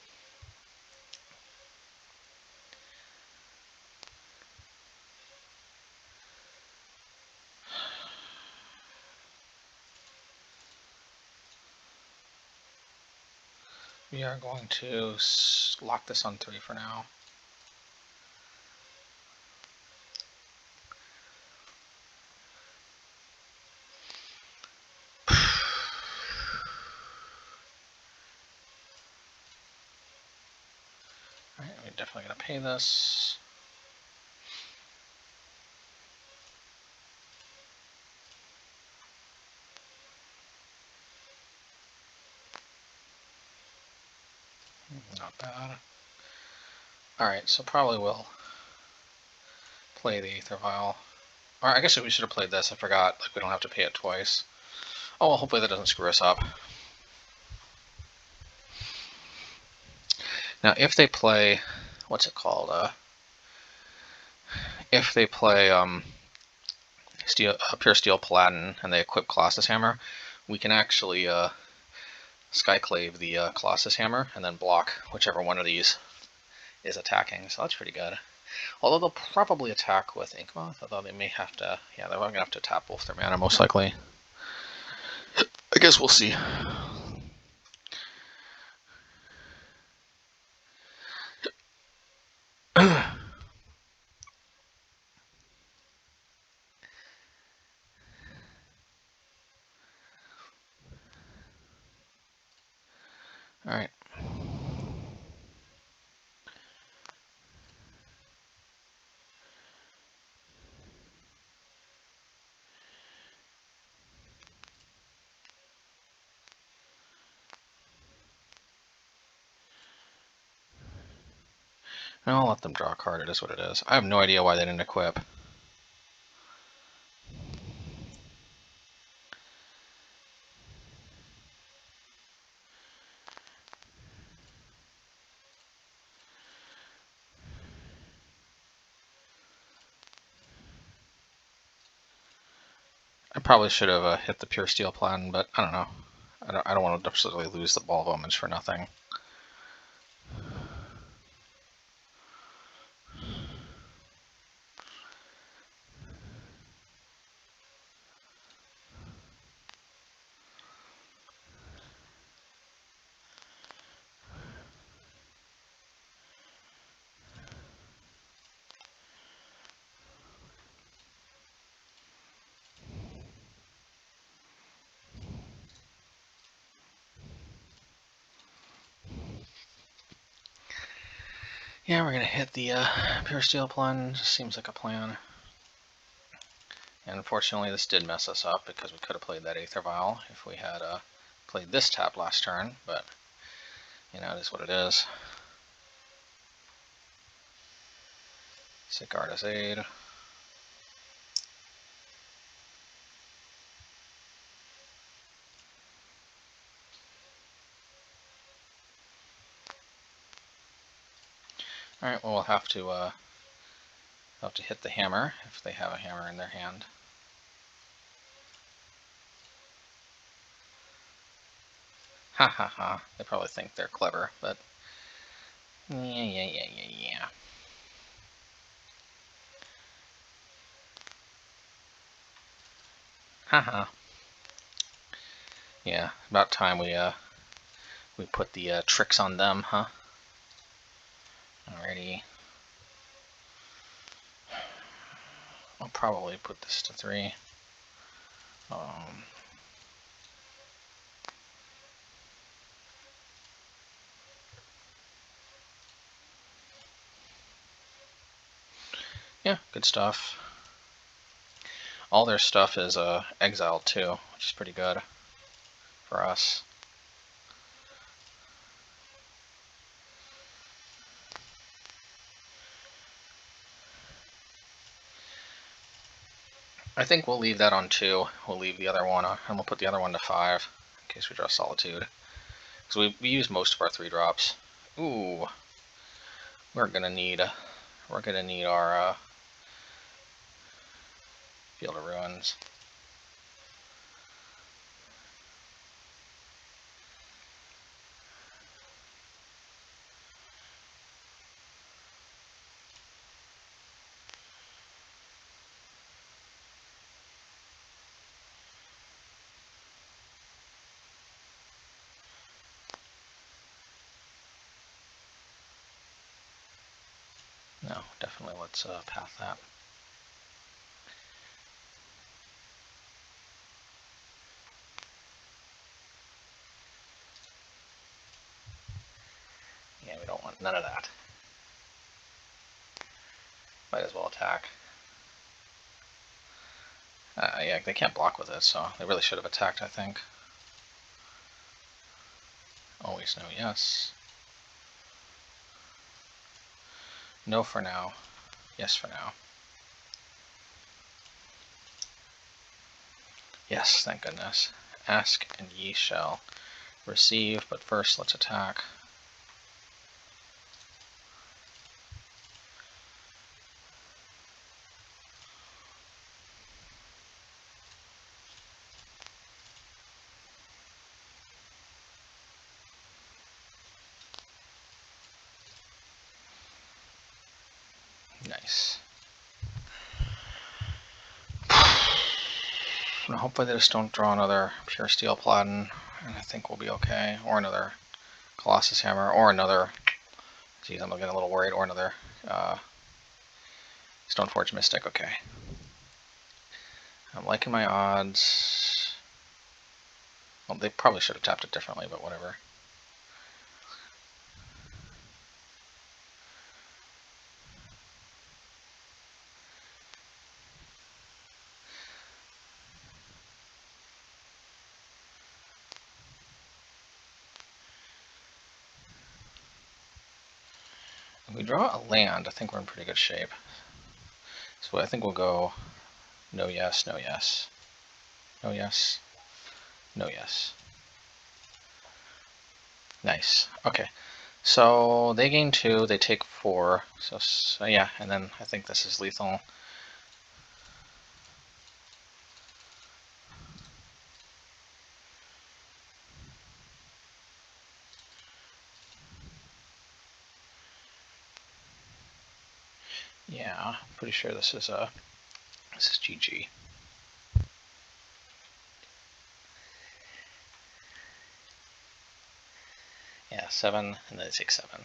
We are going to lock this on 3 for now. Alright, we're definitely going to pay this. Not bad. Alright, so probably we'll play the Aether Vial. Or I guess we should have played this, I forgot. Like, we don't have to pay it twice. Oh, well, hopefully that doesn't screw us up. Now, if they play... What's it called? If they play Pure Steel Paladin and they equip Colossus Hammer, we can actually Skyclave the Colossus Hammer and then block whichever one of these is attacking, so that's pretty good. Although they'll probably attack with Inkmoth, although they may have to, yeah, they're going to have to tap both their mana most likely. I guess we'll see. Alright. I'll let them draw a card, it is what it is. I have no idea why they didn't equip. I probably should have hit the Pure Steel plan, but I don't know. I don't want to necessarily lose the Ball of Omens for nothing. Yeah, we're gonna hit the Pure Steel Plunge. Seems like a plan. And unfortunately, this did mess us up because we could have played that Aether Vial if we had played this tap last turn, but you know, it is what it is. Sick Artist Aid. Alright, well, we'll have to hit the hammer if they have a hammer in their hand. Ha ha ha. They probably think they're clever, but yeah. Haha. Yeah, about time we put the tricks on them, huh? Alrighty. I'll probably put this to 3. Yeah, good stuff. All their stuff is Exile too, which is pretty good for us. I think we'll leave that on 2. We'll leave the other one, and we'll put the other one to 5 in case we draw Solitude. Because we use most of our 3 drops. Ooh, we're gonna need our Field of Ruins. No, definitely let's path that. Yeah, we don't want none of that. Might as well attack. Yeah, they can't block with it, so they really should have attacked, I think. Always no yes. No for now. Yes for now. Yes, thank goodness. Ask and ye shall receive, but first let's attack. Nice. And hopefully they just don't draw another Pure Steel Platin, and I think we'll be okay. Or another Colossus Hammer, or another... Geez, I'm getting a little worried. Or another Stoneforge Mystic. Okay. I'm liking my odds. Well, they probably should have tapped it differently, but whatever. If we draw a land, I think we're in pretty good shape. So I think we'll go no yes, no yes. No yes, no yes. Nice. Okay. So they gain 2, they take 4. So yeah, and then I think this is lethal. Yeah, pretty sure this is GG. Yeah, 7, and then they take 7. I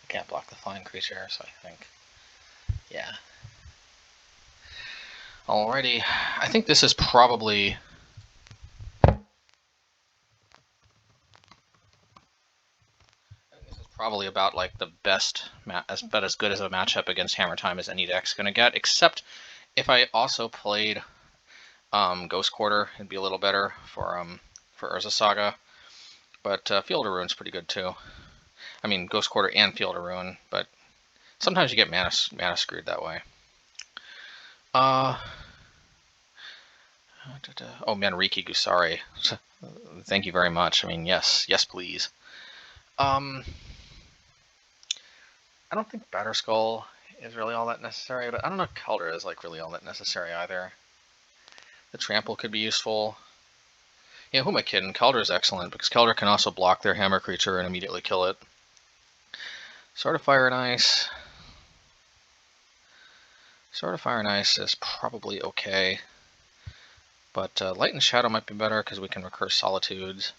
can't block the flying creature, so I think, yeah. Alrighty, I think this is probably... probably about like the best, as good as a matchup against Hammer Time as any deck's gonna get. Except if I also played Ghost Quarter, it'd be a little better for Urza Saga. But Field of Rune's pretty good too. I mean, Ghost Quarter and Field of Ruin, but sometimes you get mana screwed that way. Oh, Manriki Gusari. Thank you very much. I mean, yes, please. I don't think Batterskull is really all that necessary, but I don't know if Keldra is like really all that necessary either. The Trample could be useful. Yeah, who am I kidding? Keldra is excellent because Keldra can also block their hammer creature and immediately kill it. Sword of Fire and Ice. Sword of Fire and Ice is probably okay. But Light and Shadow might be better because we can recurse Solitudes.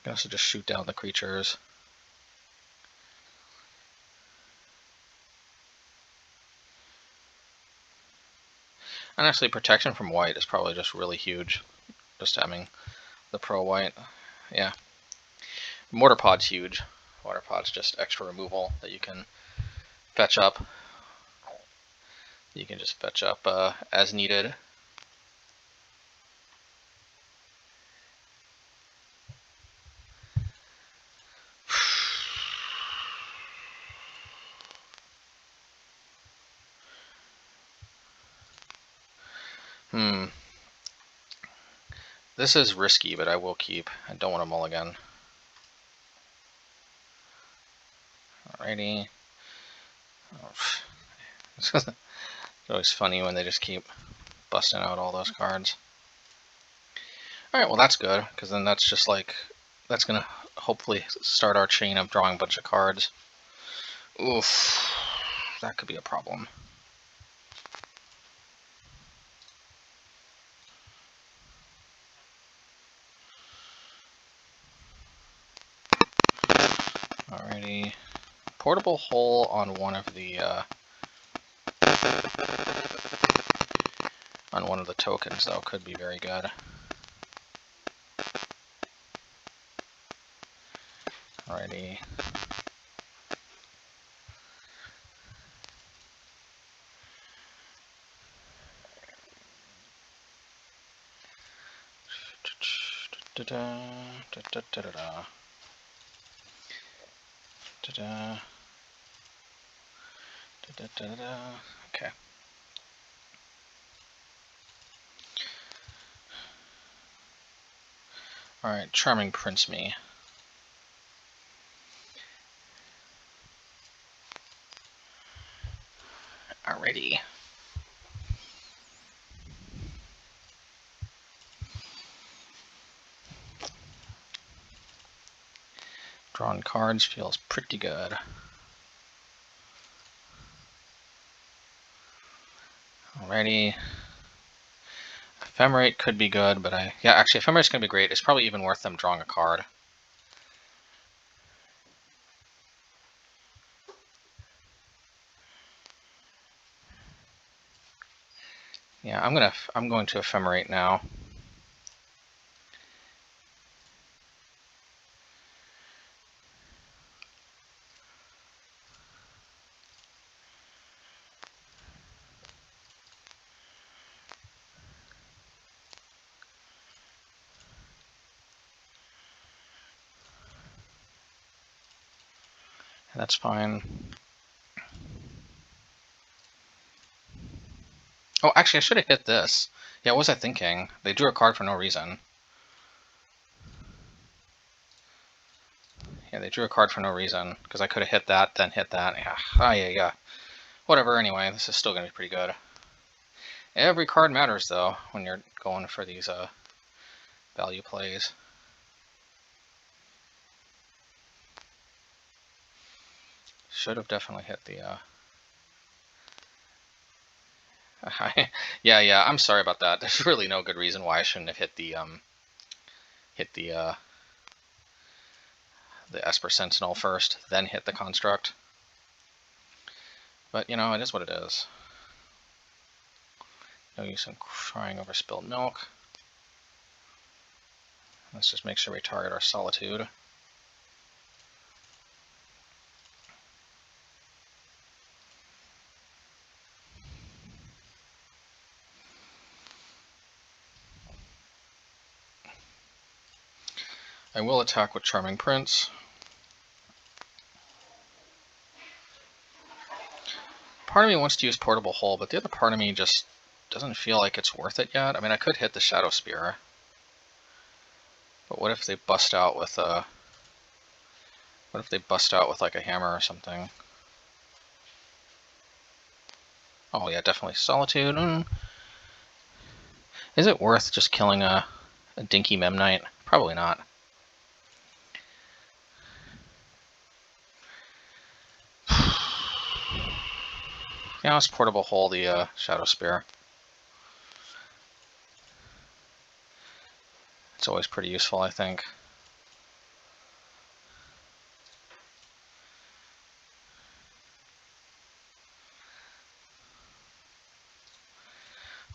Can also just shoot down the creatures. And actually, protection from white is probably just really huge. Just having the pro white. Yeah. Mortar Pod's huge. Mortar Pod's just extra removal that you can fetch up. You can just fetch up as needed. This is risky, but I will keep. I don't want to mulligan. Alrighty. It's always funny when they just keep busting out all those cards. Alright, well that's good, because then that's just like, that's going to hopefully start our chain of drawing a bunch of cards. Oof, that could be a problem. Alrighty. Portable Hole on one of the tokens though could be very good. Alrighty. Okay. Alright, Charming Prince me. Alrighty. Drawing cards feels pretty good. Alrighty. Ephemerate could be good, but yeah, actually Ephemerate's gonna be great. It's probably even worth them drawing a card. Yeah, I'm going to Ephemerate now. That's fine. Oh, actually, I should have hit this. Yeah, what was I thinking? They drew a card for no reason. Yeah, they drew a card for no reason, because I could have hit that, then hit that. Yeah, yeah. Whatever, anyway, this is still going to be pretty good. Every card matters, though, when you're going for these value plays. Should have definitely hit the... yeah, I'm sorry about that. There's really no good reason why I shouldn't have hit the Esper Sentinel first, then hit the Construct. But, you know, it is what it is. No use in crying over spilled milk. Let's just make sure we target our Solitude. I will attack with Charming Prince. Part of me wants to use Portable Hole, but the other part of me just doesn't feel like it's worth it yet. I mean, I could hit the Shadow Spear, but what if they bust out with a... What if they bust out with like a hammer or something? Oh yeah, definitely Solitude. Is it worth just killing a dinky Memnite? Probably not. Yeah, let's Portable Hole the Shadow Spear. It's always pretty useful, I think.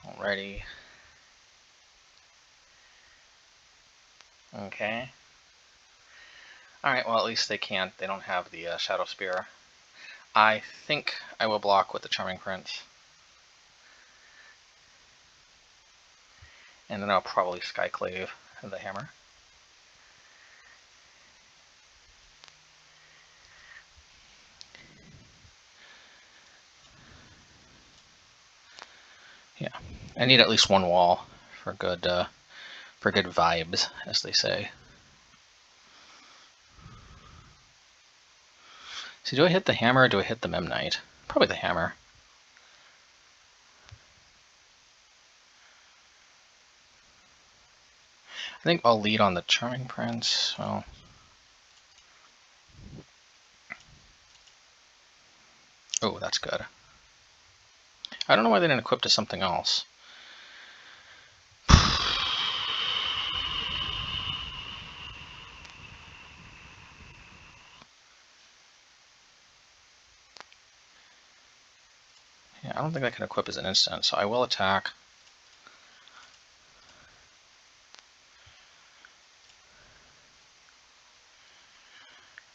Alrighty. Okay. Alright, well at least they can't. They don't have the Shadow Spear. I think I will block with the Charming Prince. And then I'll probably Skyclave the hammer. Yeah, I need at least one wall for good vibes, as they say. So do I hit the hammer or do I hit the Memnite? Probably the hammer. I think I'll lead on the Charming Prince. Well, oh, that's good. I don't know why they didn't equip to something else. Yeah, I don't think I can equip as an instant, so I will attack.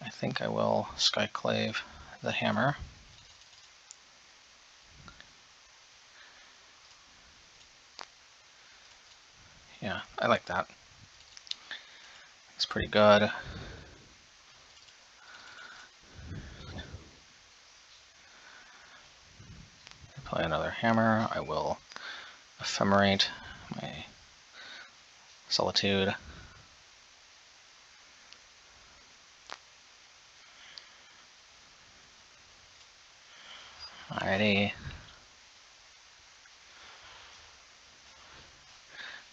I think I will Skyclave the hammer. Yeah, I like that. It's pretty good. Play another hammer. I will Ephemerate my Solitude. Alrighty.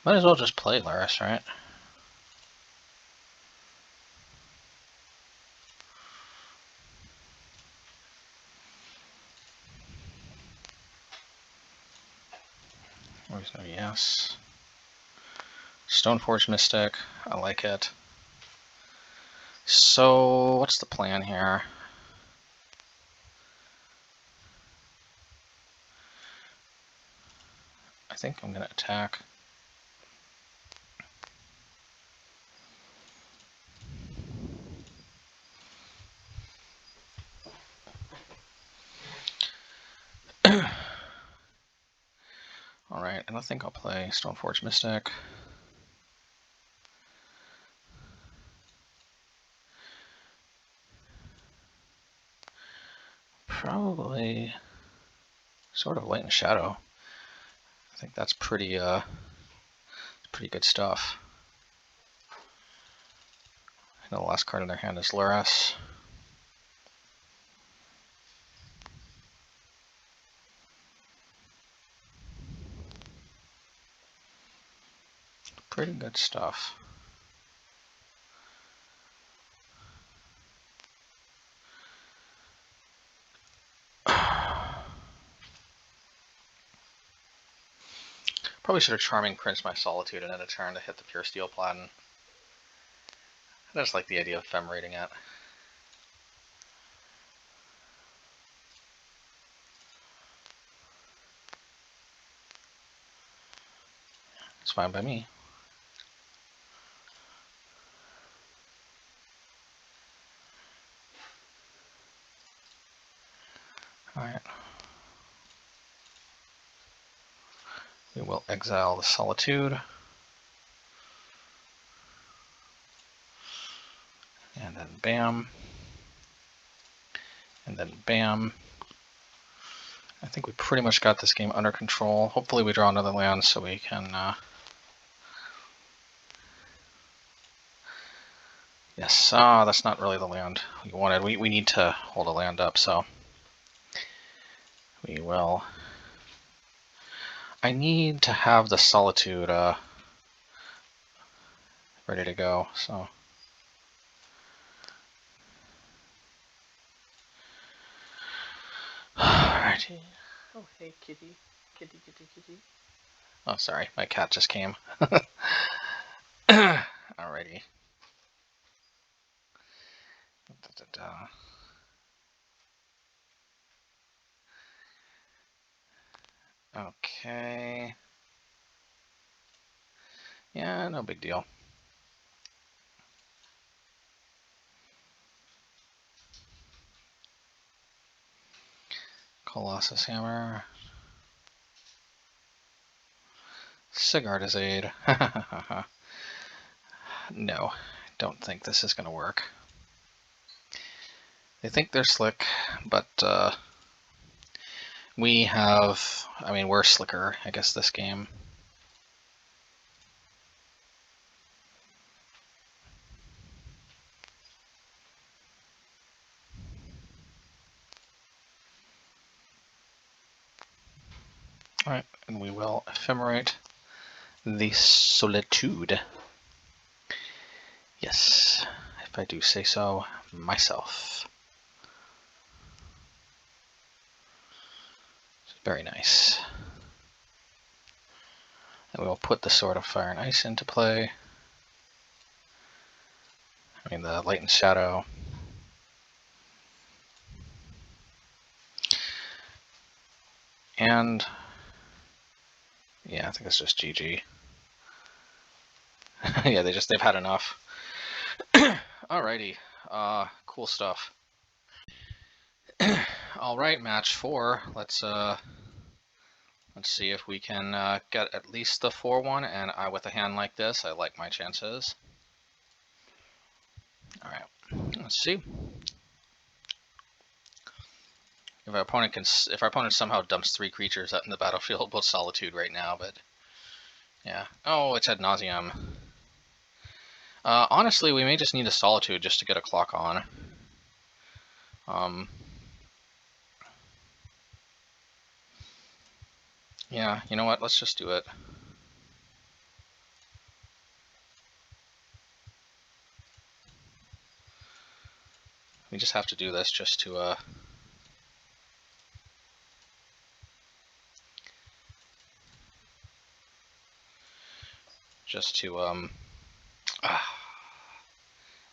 Might as well just play Laris, right? Always no yes. Stoneforge Mystic. I like it. So, what's the plan here? I think I'm going to attack. Alright, I don't think I'll play Stoneforge Mystic. Probably sort of Light and Shadow. I think that's pretty good stuff. And the last card in their hand is Laris. Pretty good stuff. Probably should have Charming Prince my Solitude and then a turn to hit the Pure Steel Platin. I just like the idea of Ephemerate it. It's fine by me. Alright. We will exile the Solitude. And then bam. And then bam. I think we pretty much got this game under control. Hopefully we draw another land so we can... Yes, that's not really the land we wanted. We need to hold a land up, so... We will... I need to have the Solitude ready to go, so... Alrighty. Oh, hey, kitty. Kitty, kitty, kitty. Oh, sorry, my cat just came. Alrighty. Okay. Yeah, no big deal. Colossus Hammer. Sigard's Aid. No, don't think this is going to work. They think they're slick, but we have... I mean, we're slicker, I guess, this game. Alright, and we will Ephemerate the Solitude. Yes, if I do say so myself. Very nice. And we will put the Sword of Fire and Ice into play. I mean, the Light and Shadow. And... yeah, I think it's just GG. Yeah, they've had enough. Alrighty, cool stuff. Alright, match 4. Let's see if we can get at least the 4-1, and with a hand like this, I like my chances. Alright, let's see. If our opponent somehow dumps 3 creatures out in the battlefield with Solitude right now, but yeah. Oh, it's Adnauseam. Honestly, we may just need a Solitude just to get a clock on. Yeah, you know what? Let's just do it. We just have to do this just to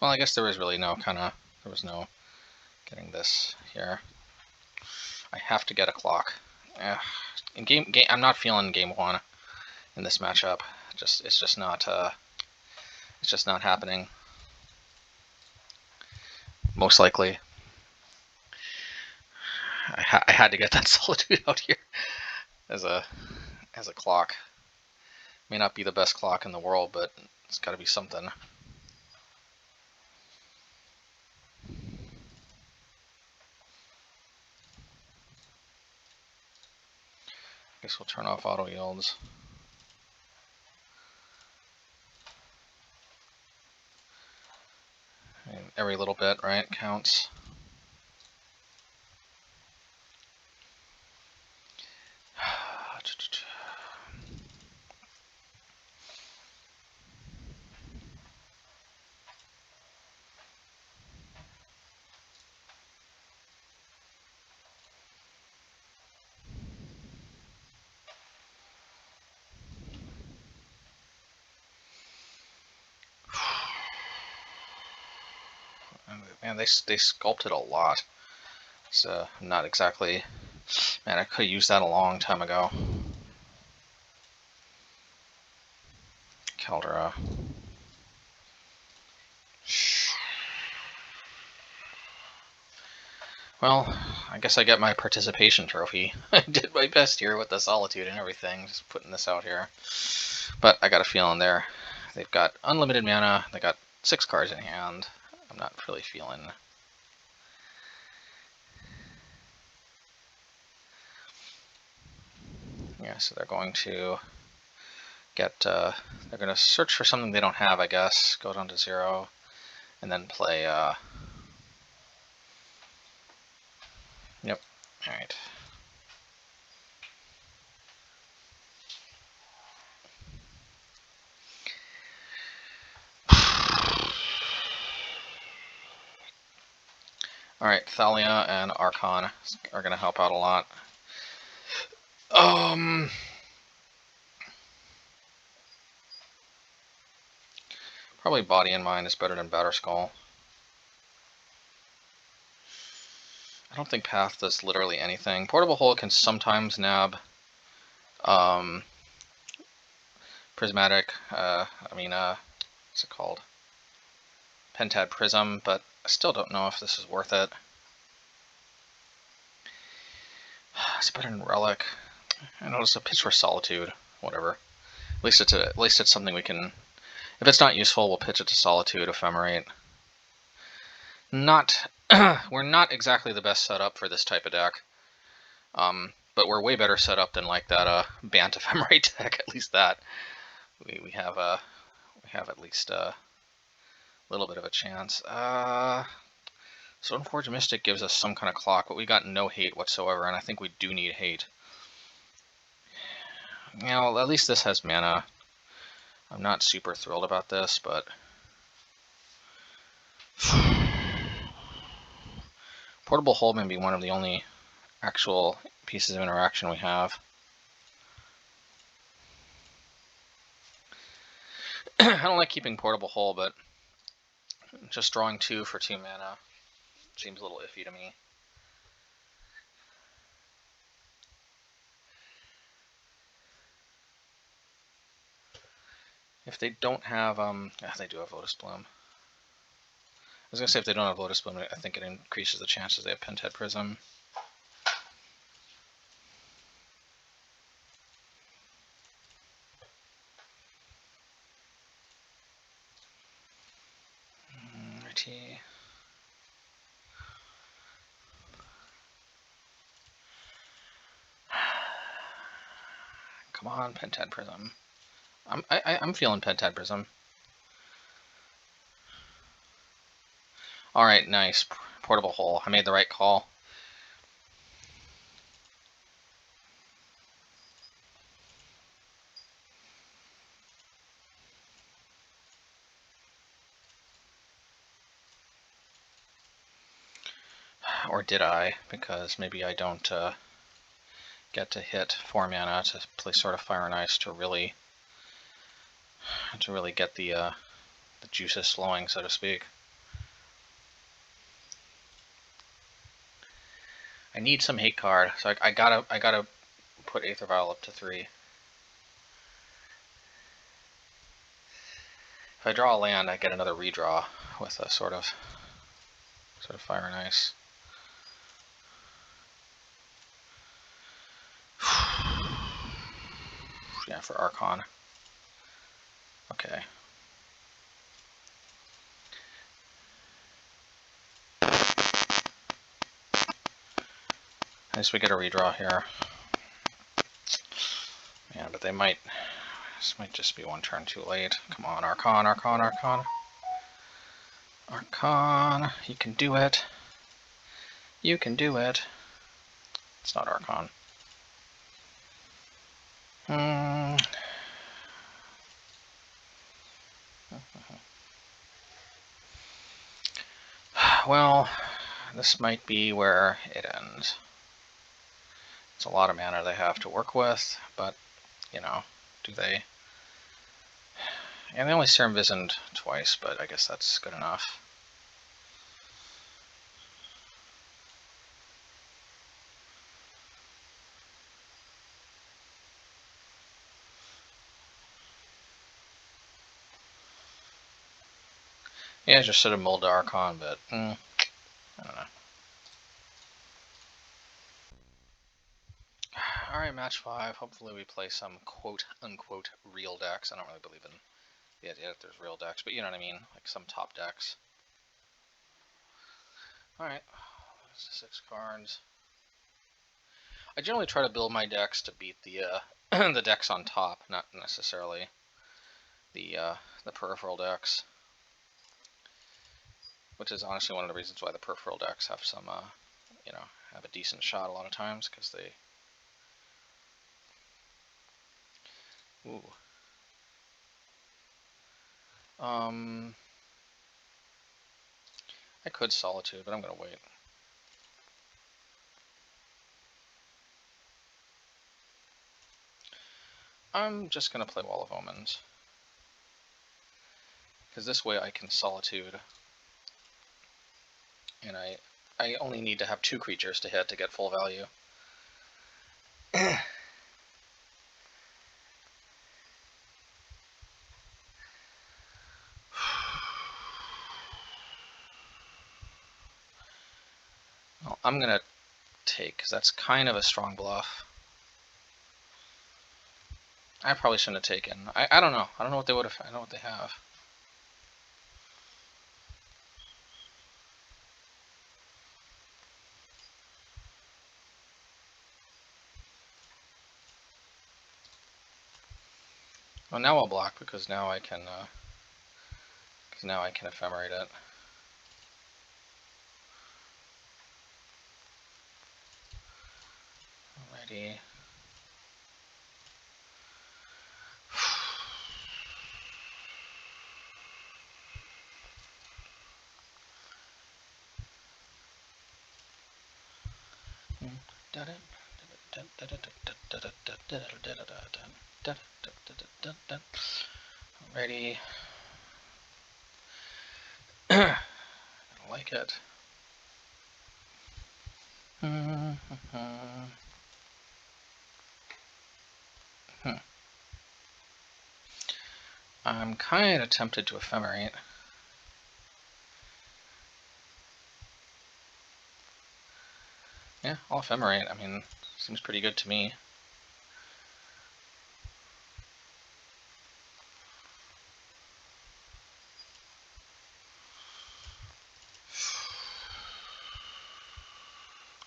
well, I guess there was really no there was no getting this here. I have to get a clock. In game, I'm not feeling game 1 in this matchup. It's just not happening. Most likely. I had to get that Solitude out here as a clock. May not be the best clock in the world, but it's got to be something. Guess we'll turn off auto yields. I mean, every little bit, right, counts. Man, they sculpted a lot. So not exactly. Man, I could have used that a long time ago. Caldera. Well, I guess I get my participation trophy. I did my best here with the Solitude and everything, just putting this out here. But I got a feeling there. They've got unlimited mana, they got 6 cards in hand. I'm not really feeling... Yeah, so they're going to get, they're going to search for something they don't have, I guess, go down to 0, and then play, yep, alright. Alright, Thalia and Archon are going to help out a lot. Probably Body and Mind is better than Batterskull. I don't think Path does literally anything. Portable Hole can sometimes nab Prismatic, what's it called? Pentad Prism, but I still don't know if this is worth it. It's better than Relic. I know it's a pitch for Solitude, whatever. At least it's something we can. If it's not useful, we'll pitch it to Solitude, Ephemerate. We're not exactly the best setup for this type of deck, but we're way better set up than like that Bant Ephemerate deck. At least that we have at least a little bit of a chance. Stoneforge Mystic gives us some kind of clock, but we got no hate whatsoever, and I think we do need hate. You know, at least this has mana. I'm not super thrilled about this, but Portable Hole may be one of the only actual pieces of interaction we have. I don't like keeping Portable Hole, but just drawing 2 for 2 mana seems a little iffy to me. If they don't have, they do have Lotus Bloom. I was gonna say if they don't have Lotus Bloom, I think it increases the chances they have Pentad Prism. RT. Come on, Pentad Prism. I'm feeling Pentad Prism. Alright, nice. Portable Hole. I made the right call. Or did I? Because maybe I don't get to hit 4 mana to play Sword of Fire and Ice to really get the juices flowing, so to speak. I need some hate card, so I gotta put Aether Vial up to 3. If I draw a land, I get another redraw with a sort of Fire and Ice. Yeah, for Archon. Okay. At least we get a redraw here. Yeah, but they might. This might just be one turn too late. Come on, Archon, Archon, Archon. Archon, you can do it. You can do it. It's not Archon. Well, this might be where it ends. It's a lot of mana they have to work with, but, you know, do they? And they only Serum Visioned twice, but I guess that's good enough. Yeah, I just should have mulled to Archon, but I don't know. Alright, match 5. Hopefully we play some quote-unquote real decks. I don't really believe in the idea that there's real decks, but you know what I mean? Like some top decks. Alright, 6 cards. I generally try to build my decks to beat the the decks on top, not necessarily the peripheral decks. Which is honestly one of the reasons why the peripheral decks have some, you know, have a decent shot a lot of times, because they... Ooh. I could Solitude, but I'm going to wait. I'm just going to play Wall of Omens. Because this way I can Solitude. And I only need to have 2 creatures to hit to get full value. Well, I'm going to take, because that's kind of a strong bluff. I probably shouldn't have taken. I don't know. I don't know what they would have. I don't know what they have. Well, now I'll block because now I can. Ephemerate it. Alrighty. Alrighty. I like it. I'm kind of tempted to Ephemerate. Yeah, I'll Ephemerate. I mean, seems pretty good to me.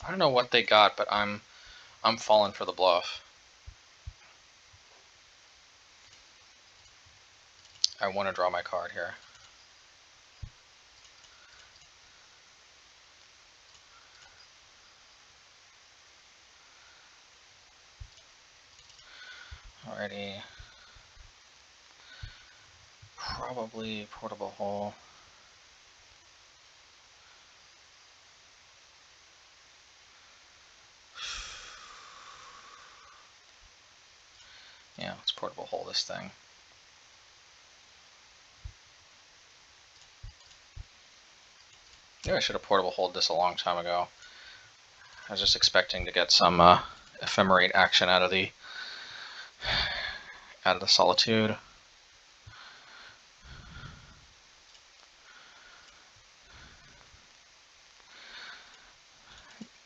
I don't know what they got, but I'm falling for the bluff. I want to draw my card here. Alrighty. Probably Portable Hole. Yeah, let's Portable Hole this thing. Maybe I should have Portable Hold this a long time ago. I was just expecting to get some Ephemerate action out of the Solitude.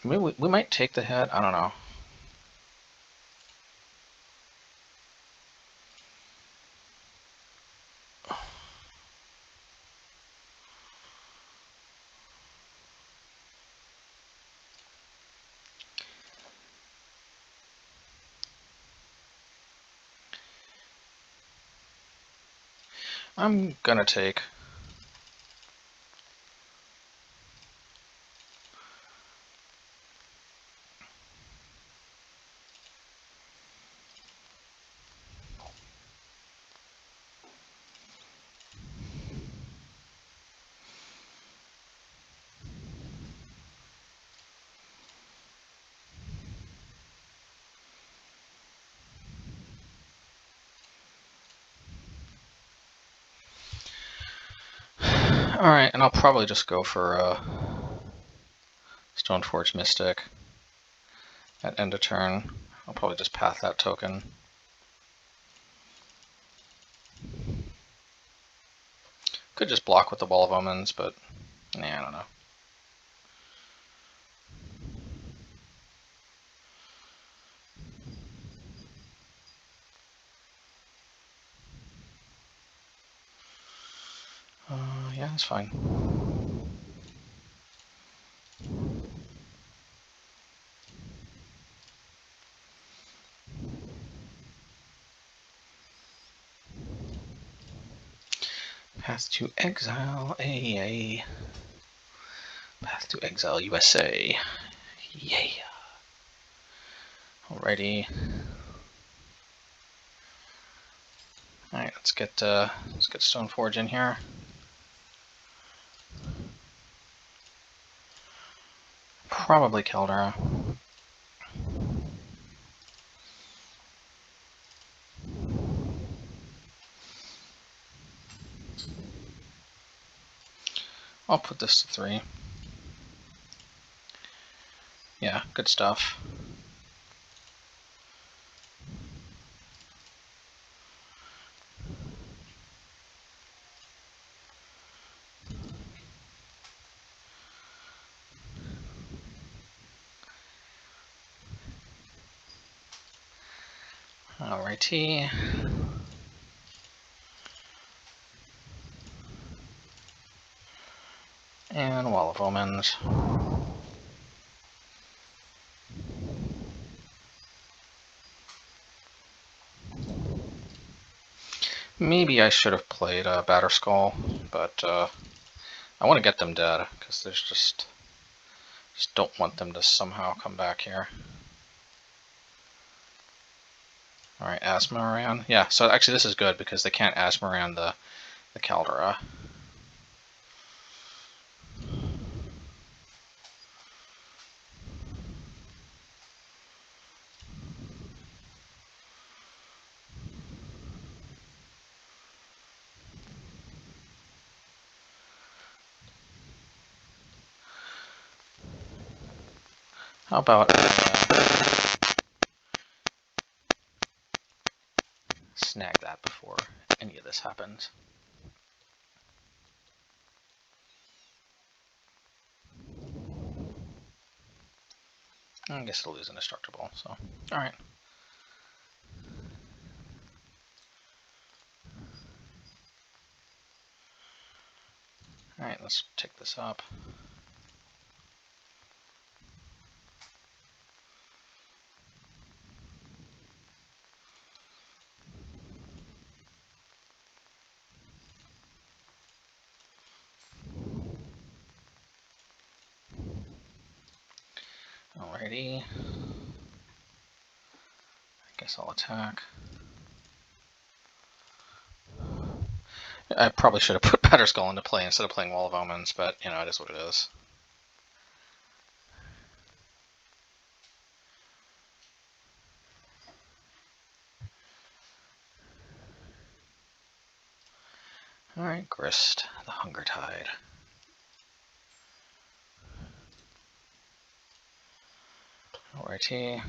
Maybe we might take the hit. I don't know. I'm gonna take. Alright, and I'll probably just go for Stoneforge Mystic at end of turn. I'll probably just path that token. Could just block with the Wall of Omens, but nah, I don't know. Yeah, that's fine. Path to Exile, AA. Path to Exile, USA. Yeah. Alrighty. Alright, let's get Stoneforge in here. Probably Caldera. I'll put this to 3. Yeah, good stuff. Alrighty. And Wall of Omans. Maybe I should have played Batterskull, but I want to get them dead, because there's just don't want them to somehow come back here. Alright, Asmoran. Yeah, so actually this is good, because they can't Asmoran the Caldera. How about snag that before any of this happens? I guess it'll lose indestructible, so alright. Alright, let's take this up. Alrighty. I guess I'll attack. I probably should have put Batterskull into play instead of playing Wall of Omens, but, you know, it is what it is. Alright, Grist, the Hunger Tide. Alrighty.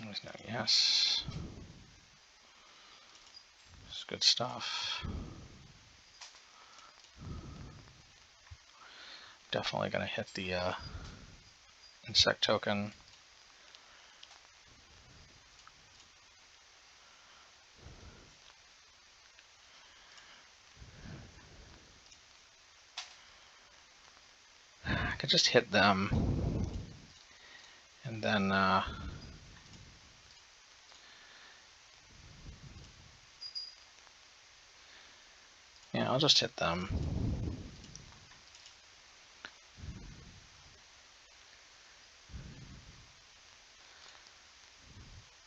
There's no yes. It's good stuff. Definitely gonna hit the insect token. I could just hit them, and then yeah, I'll just hit them.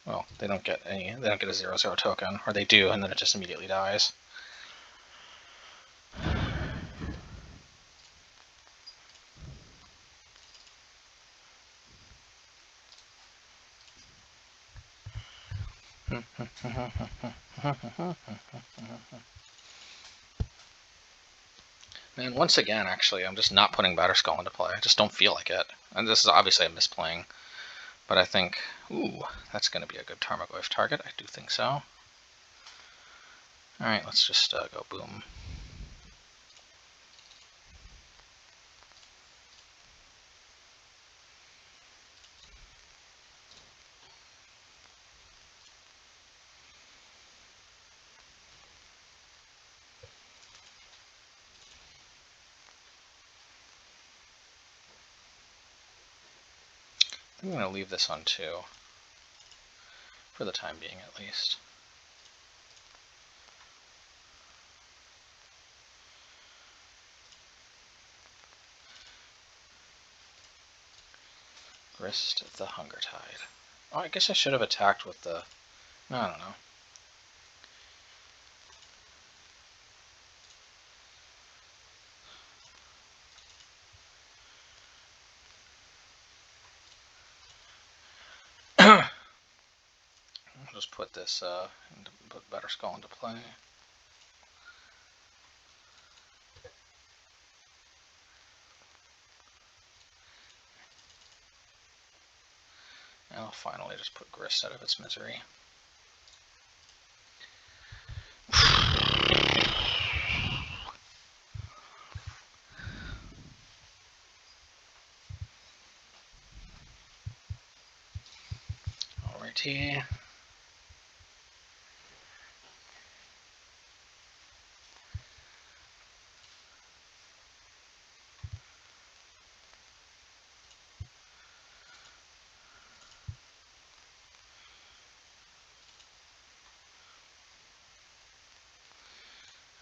Well, they don't get a 0/0 token, or they do, and then it just immediately dies. And once again, actually, I'm just not putting Batterskull into play. I just don't feel like it. And this is obviously a misplaying, but I think, ooh, that's going to be a good Tarmogoyf target. I do think so. Alright, let's just go boom. I'm going to leave this on 2. For the time being, at least. Grist the Hunger Tide. Oh, I guess I should have attacked with the... No, I don't know. I'll just put this, put Better Skull into play. And I'll finally just put Grist out of its misery. Alrighty.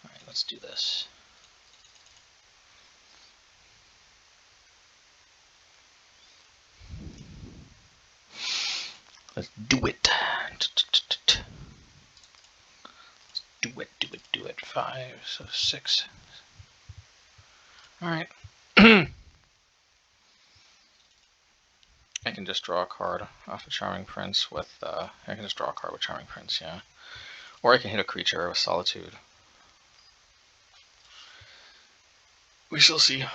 Alright, let's do this. Let's do it. Do it. 5, so 6. Alright. I can just draw a card off a Charming Prince with, I can just draw a card with Charming Prince, yeah. Or I can hit a creature with Solitude. We shall see.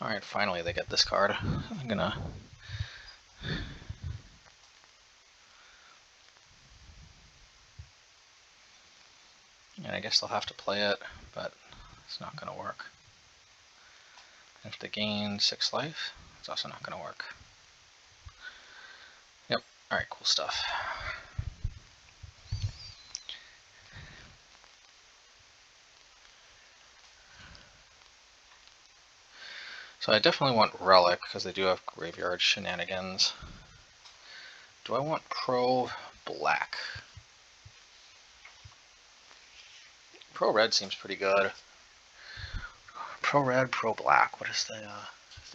Alright, finally they get this card. I'm gonna... And I guess they'll have to play it, but it's not gonna work. If they gain 6 life, it's also not gonna work. Yep, alright, cool stuff. So I definitely want Relic, because they do have graveyard shenanigans. Do I want Pro Black? Pro Red seems pretty good. Pro Red, Pro Black. What is the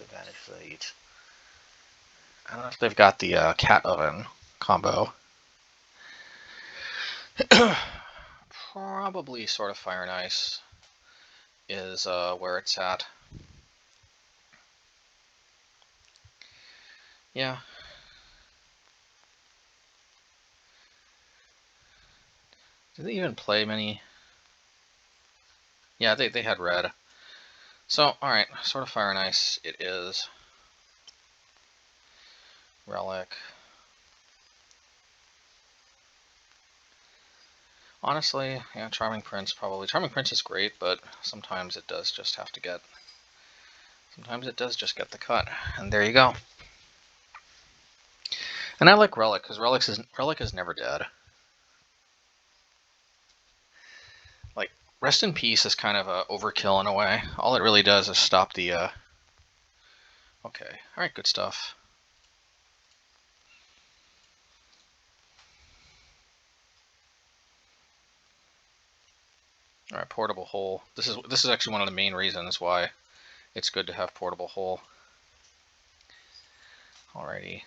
advantage for each? I don't know if they've got the Cat Oven combo. Probably sort of Fire and Ice is where it's at. Yeah. Did they even play many? Yeah, they had red. So, alright, sort of Fire and Ice it is. Relic. Honestly, yeah, Charming Prince probably. Charming Prince is great, but sometimes it does just have to get... Sometimes it does just get the cut. And there you go. And I like Relic, because Relic is never dead. Like, Rest in Peace is kind of a overkill in a way. All it really does is stop the... Okay, alright, good stuff. Alright, Portable Hole. This is actually one of the main reasons why it's good to have Portable Hole. Alrighty.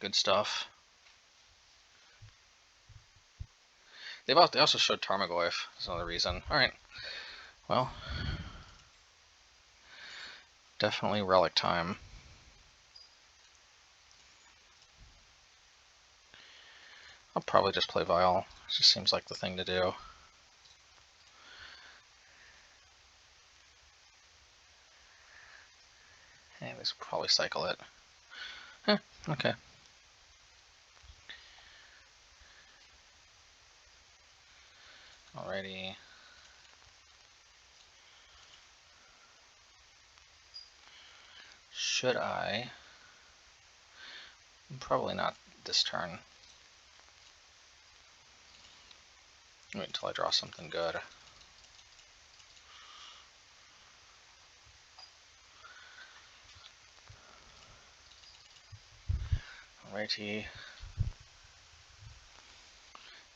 Good stuff. They also showed Tarmogoyf. That's another reason. Alright. Well. Definitely Relic time. I'll probably just play Vial. It just seems like the thing to do. Hey, they should probably cycle it. Okay. Alrighty. Should I Probably not this turn. Wait until I draw something good. Alrighty.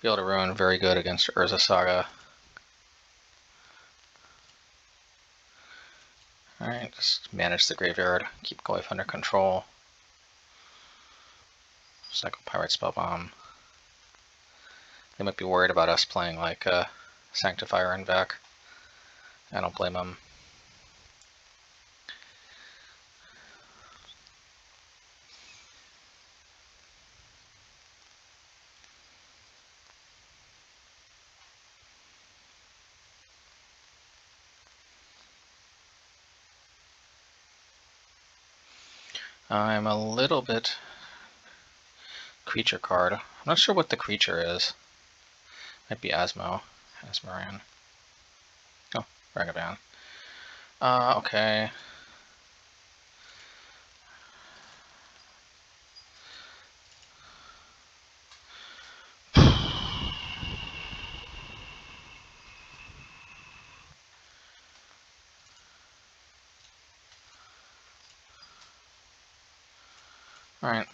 Be able to ruin very good against Urza Saga. Alright, just manage the graveyard. Keep Goyf under control. Cycle Pirate Spellbomb. They might be worried about us playing like Sanctifier and Vec. I don't blame them. I'm a little bit creature card. I'm not sure what the creature is. Might be Asmoran. Oh, Ragavan. Okay. Alright.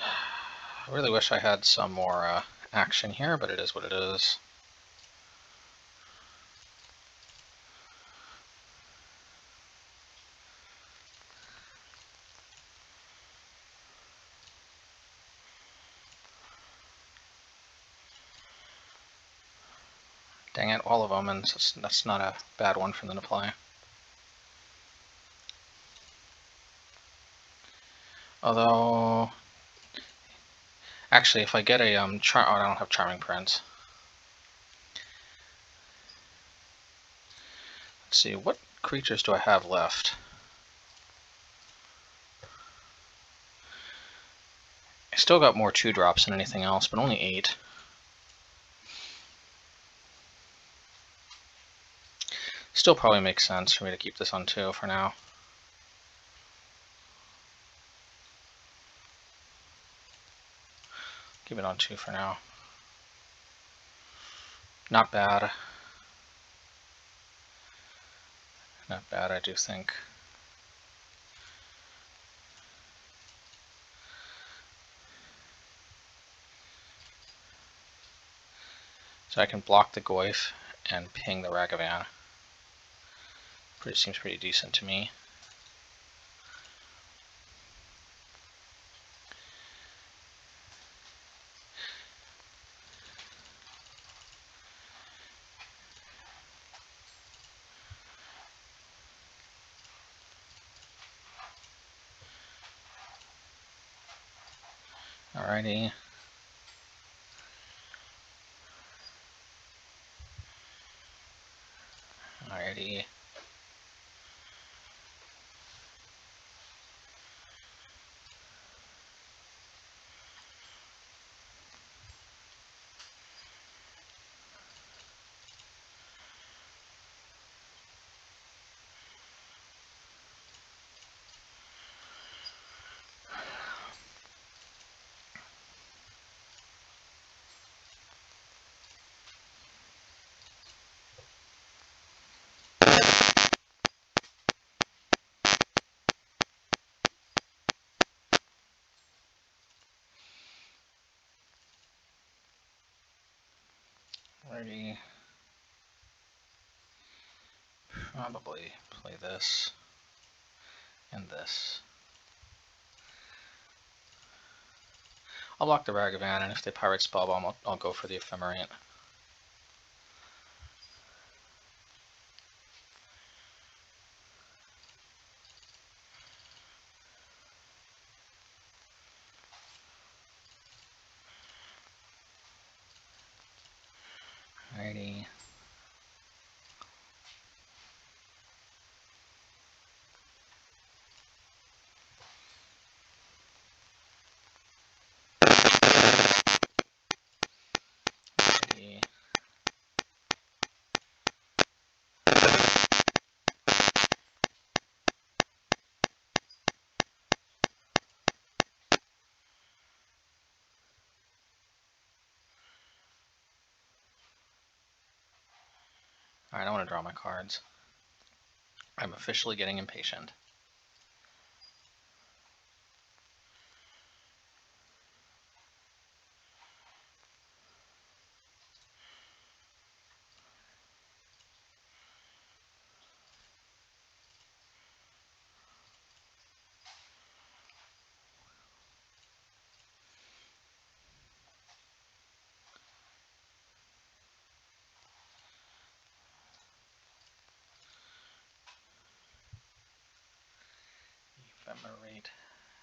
I really wish I had some more action here, but it is what it is. Dang it, all of Omans. That's not a bad one for them to play. Although, actually, if I get a oh, I don't have Charming Prince. Let's see, what creatures do I have left? I still got more 2-drops than anything else, but only 8. Still probably makes sense for me to keep this on 2 for now. Keep it on 2 for now. Not bad. Not bad, I do think. So I can block the Goyf and ping the Ragavan. Seems pretty decent to me. Alrighty. Alrighty. Alrighty. Probably play this and this. I'll block the Ragavan, and if they Pirate Spellbomb, I'll go for the Ephemerate. Alrighty. Alrighty. Alright, I want to draw my cards. I'm officially getting impatient. Ephemerate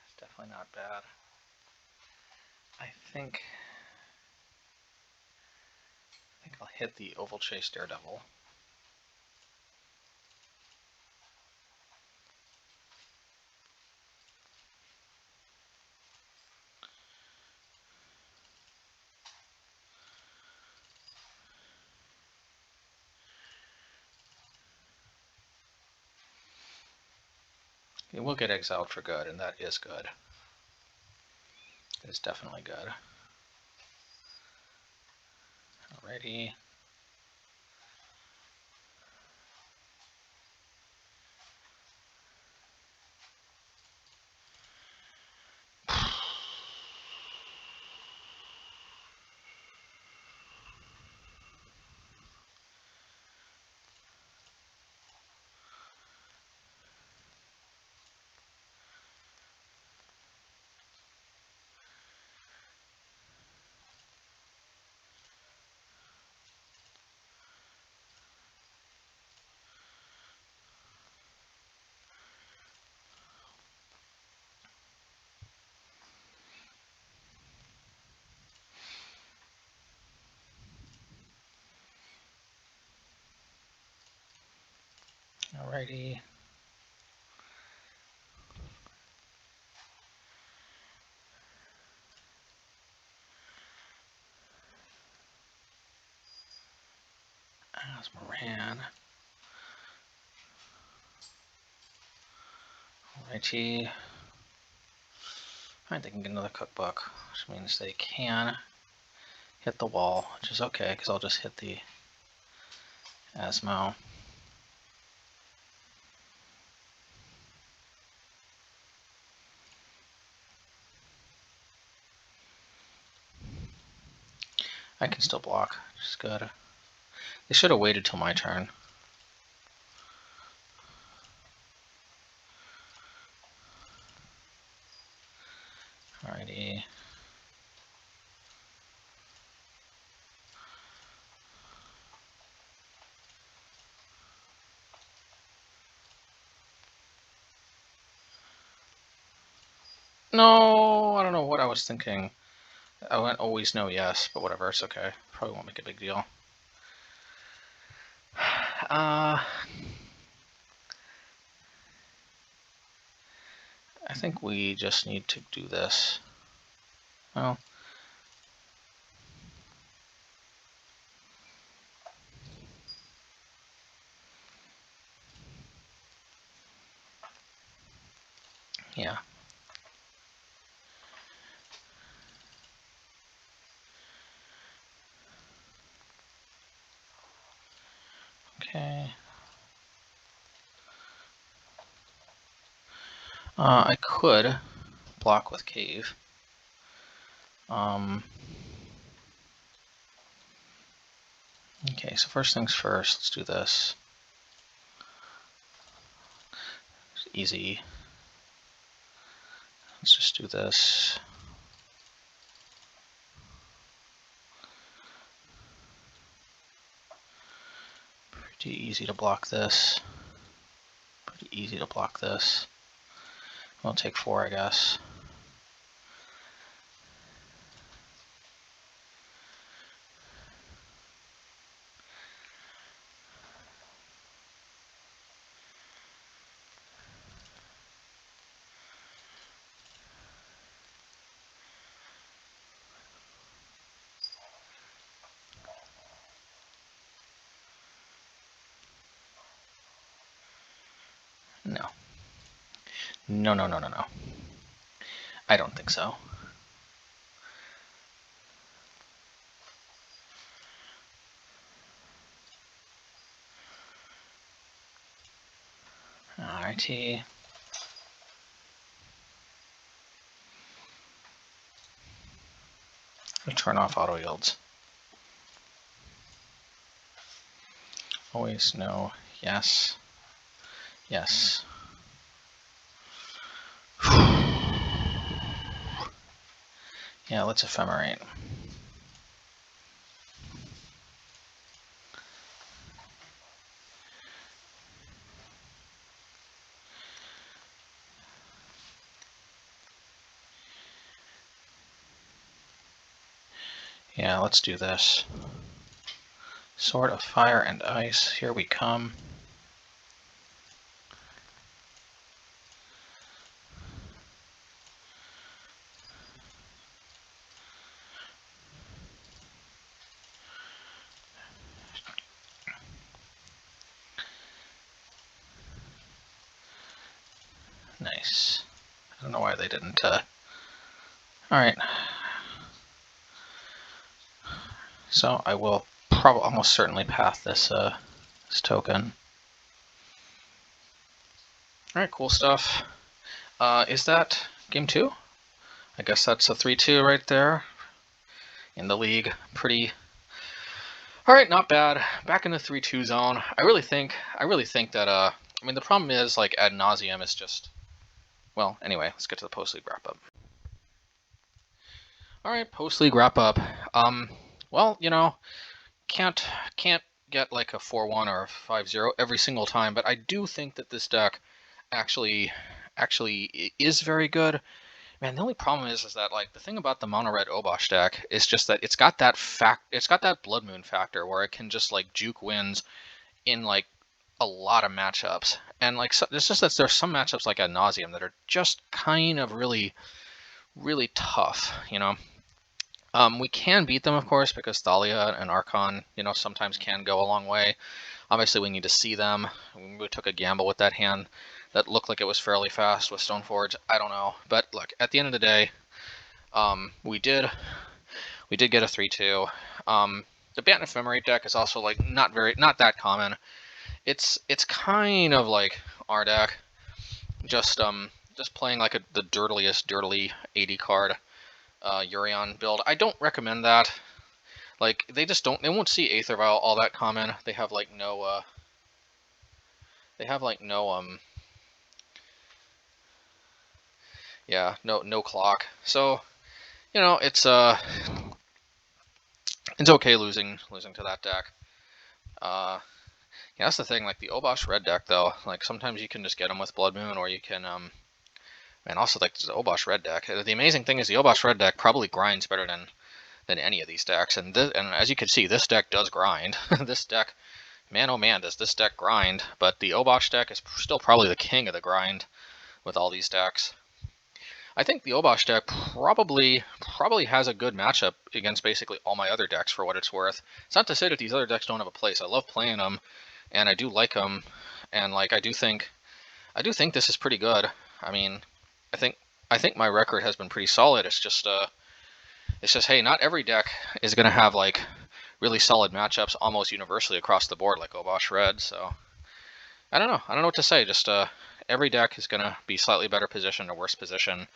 is definitely not bad. I think I'll hit the Oval Chase Daredevil. It will get exiled for good, and that is good. It is definitely good. Alrighty. Alrighty. Asmoran. Alrighty. Alright, they can get another cookbook, which means they can hit the wall, which is okay, because I'll just hit the Asmo. I can still block, which is good. They should have waited till my turn. Alrighty. No, I don't know what I was thinking. I went always no yes, but whatever, it's okay. Probably won't make a big deal. I think we just need to do this. Well, yeah. Okay. I could block with Cave. Okay, so first things first, let's do this. It's easy. Let's just do this. Pretty easy to block this. Pretty easy to block this. I'll take 4, I guess. No. No, no, no, no, no. I don't think so. IT. Turn off auto yields. Always no. Yes. Yes. Yeah, let's ephemerate. Yeah, let's do this. Sword of Fire and Ice, here we come. Nice. I don't know why they didn't, Alright. So I will probably almost certainly path this, this token. Alright, cool stuff. Is that game 2? I guess that's a 3-2 right there in the league. Pretty. Alright, not bad. Back in the 3-2 zone. I really think that, I mean, the problem is, like, Adnauseam is just, well, anyway, let's get to the post-league wrap-up. Alright, post-league wrap-up. Well, you know, can't get like a 4-1 or a 5-0 every single time, but I do think that this deck actually is very good. Man, the only problem is that, like, the thing about the mono red Obosh deck is just that it's got that Blood Moon factor where it can just like juke wins in like a lot of matchups, and like so, it's just that there's some matchups like Adnauseam that are just kind of really tough, you know. We can beat them, of course, because Thalia and Archon, you know, sometimes can go a long way. Obviously, we need to see them. We took a gamble with that hand that looked like it was fairly fast with Stoneforge. I don't know, but look, at the end of the day, we did get a 3-2. The Bant Ephemerate deck is also like not that common. It's kind of like our deck, just playing like the dirtily 80 card Urion build. I don't recommend that. Like, they won't see Aether Vial all that common. They have like no yeah, no clock. So, you know, it's okay losing to that deck. Yeah, that's the thing. Like the Obosh red deck, though, like sometimes you can just get them with Blood Moon, or you can and also like the Obosh red deck. The amazing thing is the Obosh red deck probably grinds better than any of these decks, and as you can see, this deck does grind. This deck, man, oh man, does this deck grind! But the Obosh deck is still probably the king of the grind with all these decks. I think the Obosh deck probably has a good matchup against basically all my other decks, for what it's worth. It's not to say that these other decks don't have a place. I love playing them, and I do like them, and like I do think this is pretty good. I mean, I think my record has been pretty solid. It's just hey, not every deck is gonna have like really solid matchups almost universally across the board like Obosh Red. So I don't know what to say. Just every deck is gonna be slightly better positioned or worse position,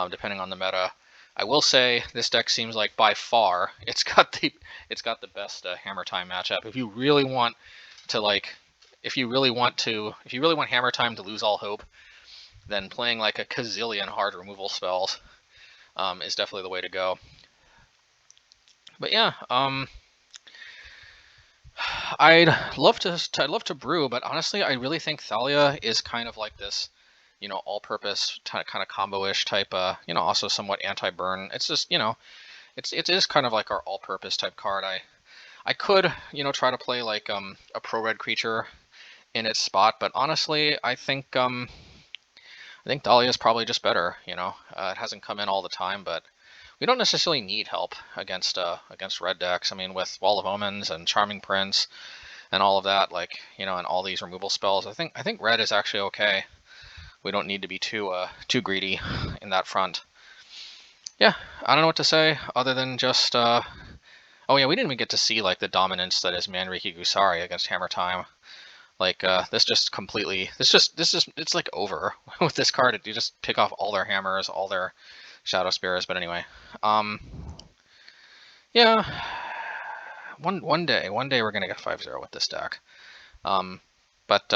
depending on the meta. I will say this deck seems like by far it's got the best Hammer Time matchup. If you really want Hammer Time to lose all hope, then playing like a gazillion hard removal spells is definitely the way to go. But yeah, I'd love to brew, but honestly, I really think Thalia is kind of like this, you know, all-purpose kind of combo-ish type, you know, also somewhat anti-burn. It's just, you know, it is kind of like our all-purpose type card. I could, you know, try to play like a pro-red creature in its spot, but honestly, I think Thalia is probably just better. You know, it hasn't come in all the time, but we don't necessarily need help against red decks. I mean, with Wall of Omens and Charming Prince and all of that, like, you know, and all these removal spells, I think red is actually okay. We don't need to be too greedy in that front. Yeah, I don't know what to say other than just oh yeah, we didn't even get to see like the dominance that is Manriki Gusari against Hammer Time. Like this just completely, it's like over with this card. You just pick off all their hammers, all their shadow spears. But anyway, yeah, one day we're gonna get 5-0 with this deck. But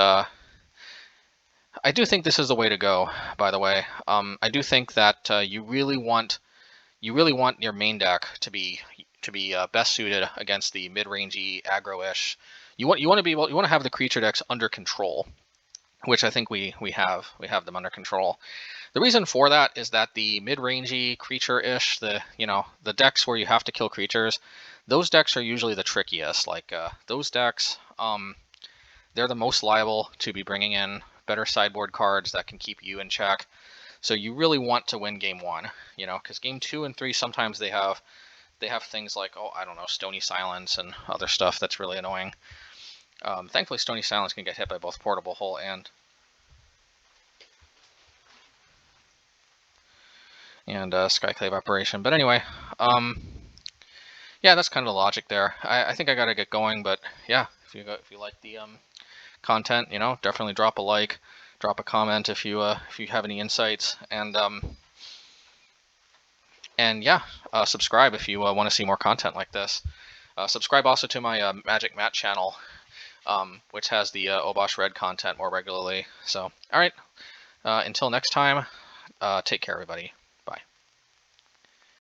I do think this is the way to go. By the way, I do think that you really want your main deck to be best suited against the mid-rangey aggro-ish. You want to have the creature decks under control, which I think we have them under control. The reason for that is that the mid-rangey creature-ish, the decks where you have to kill creatures, those decks are usually the trickiest. Like those decks, they're the most liable to be bringing in better sideboard cards that can keep you in check. So you really want to win game 1, because game 2 and 3 sometimes they have things like, oh, I don't know, Stony Silence and other stuff that's really annoying. Thankfully, Stony Silence can get hit by both Portable Hole and Skyclave Operation. But anyway, yeah, that's kind of the logic there. I think I gotta get going, but yeah, if you like the content, definitely drop a like, drop a comment if you have any insights, and yeah, subscribe if you want to see more content like this. Subscribe also to my Magic Matt channel, which has the Obosh Red content more regularly. So, all right, until next time, take care, everybody.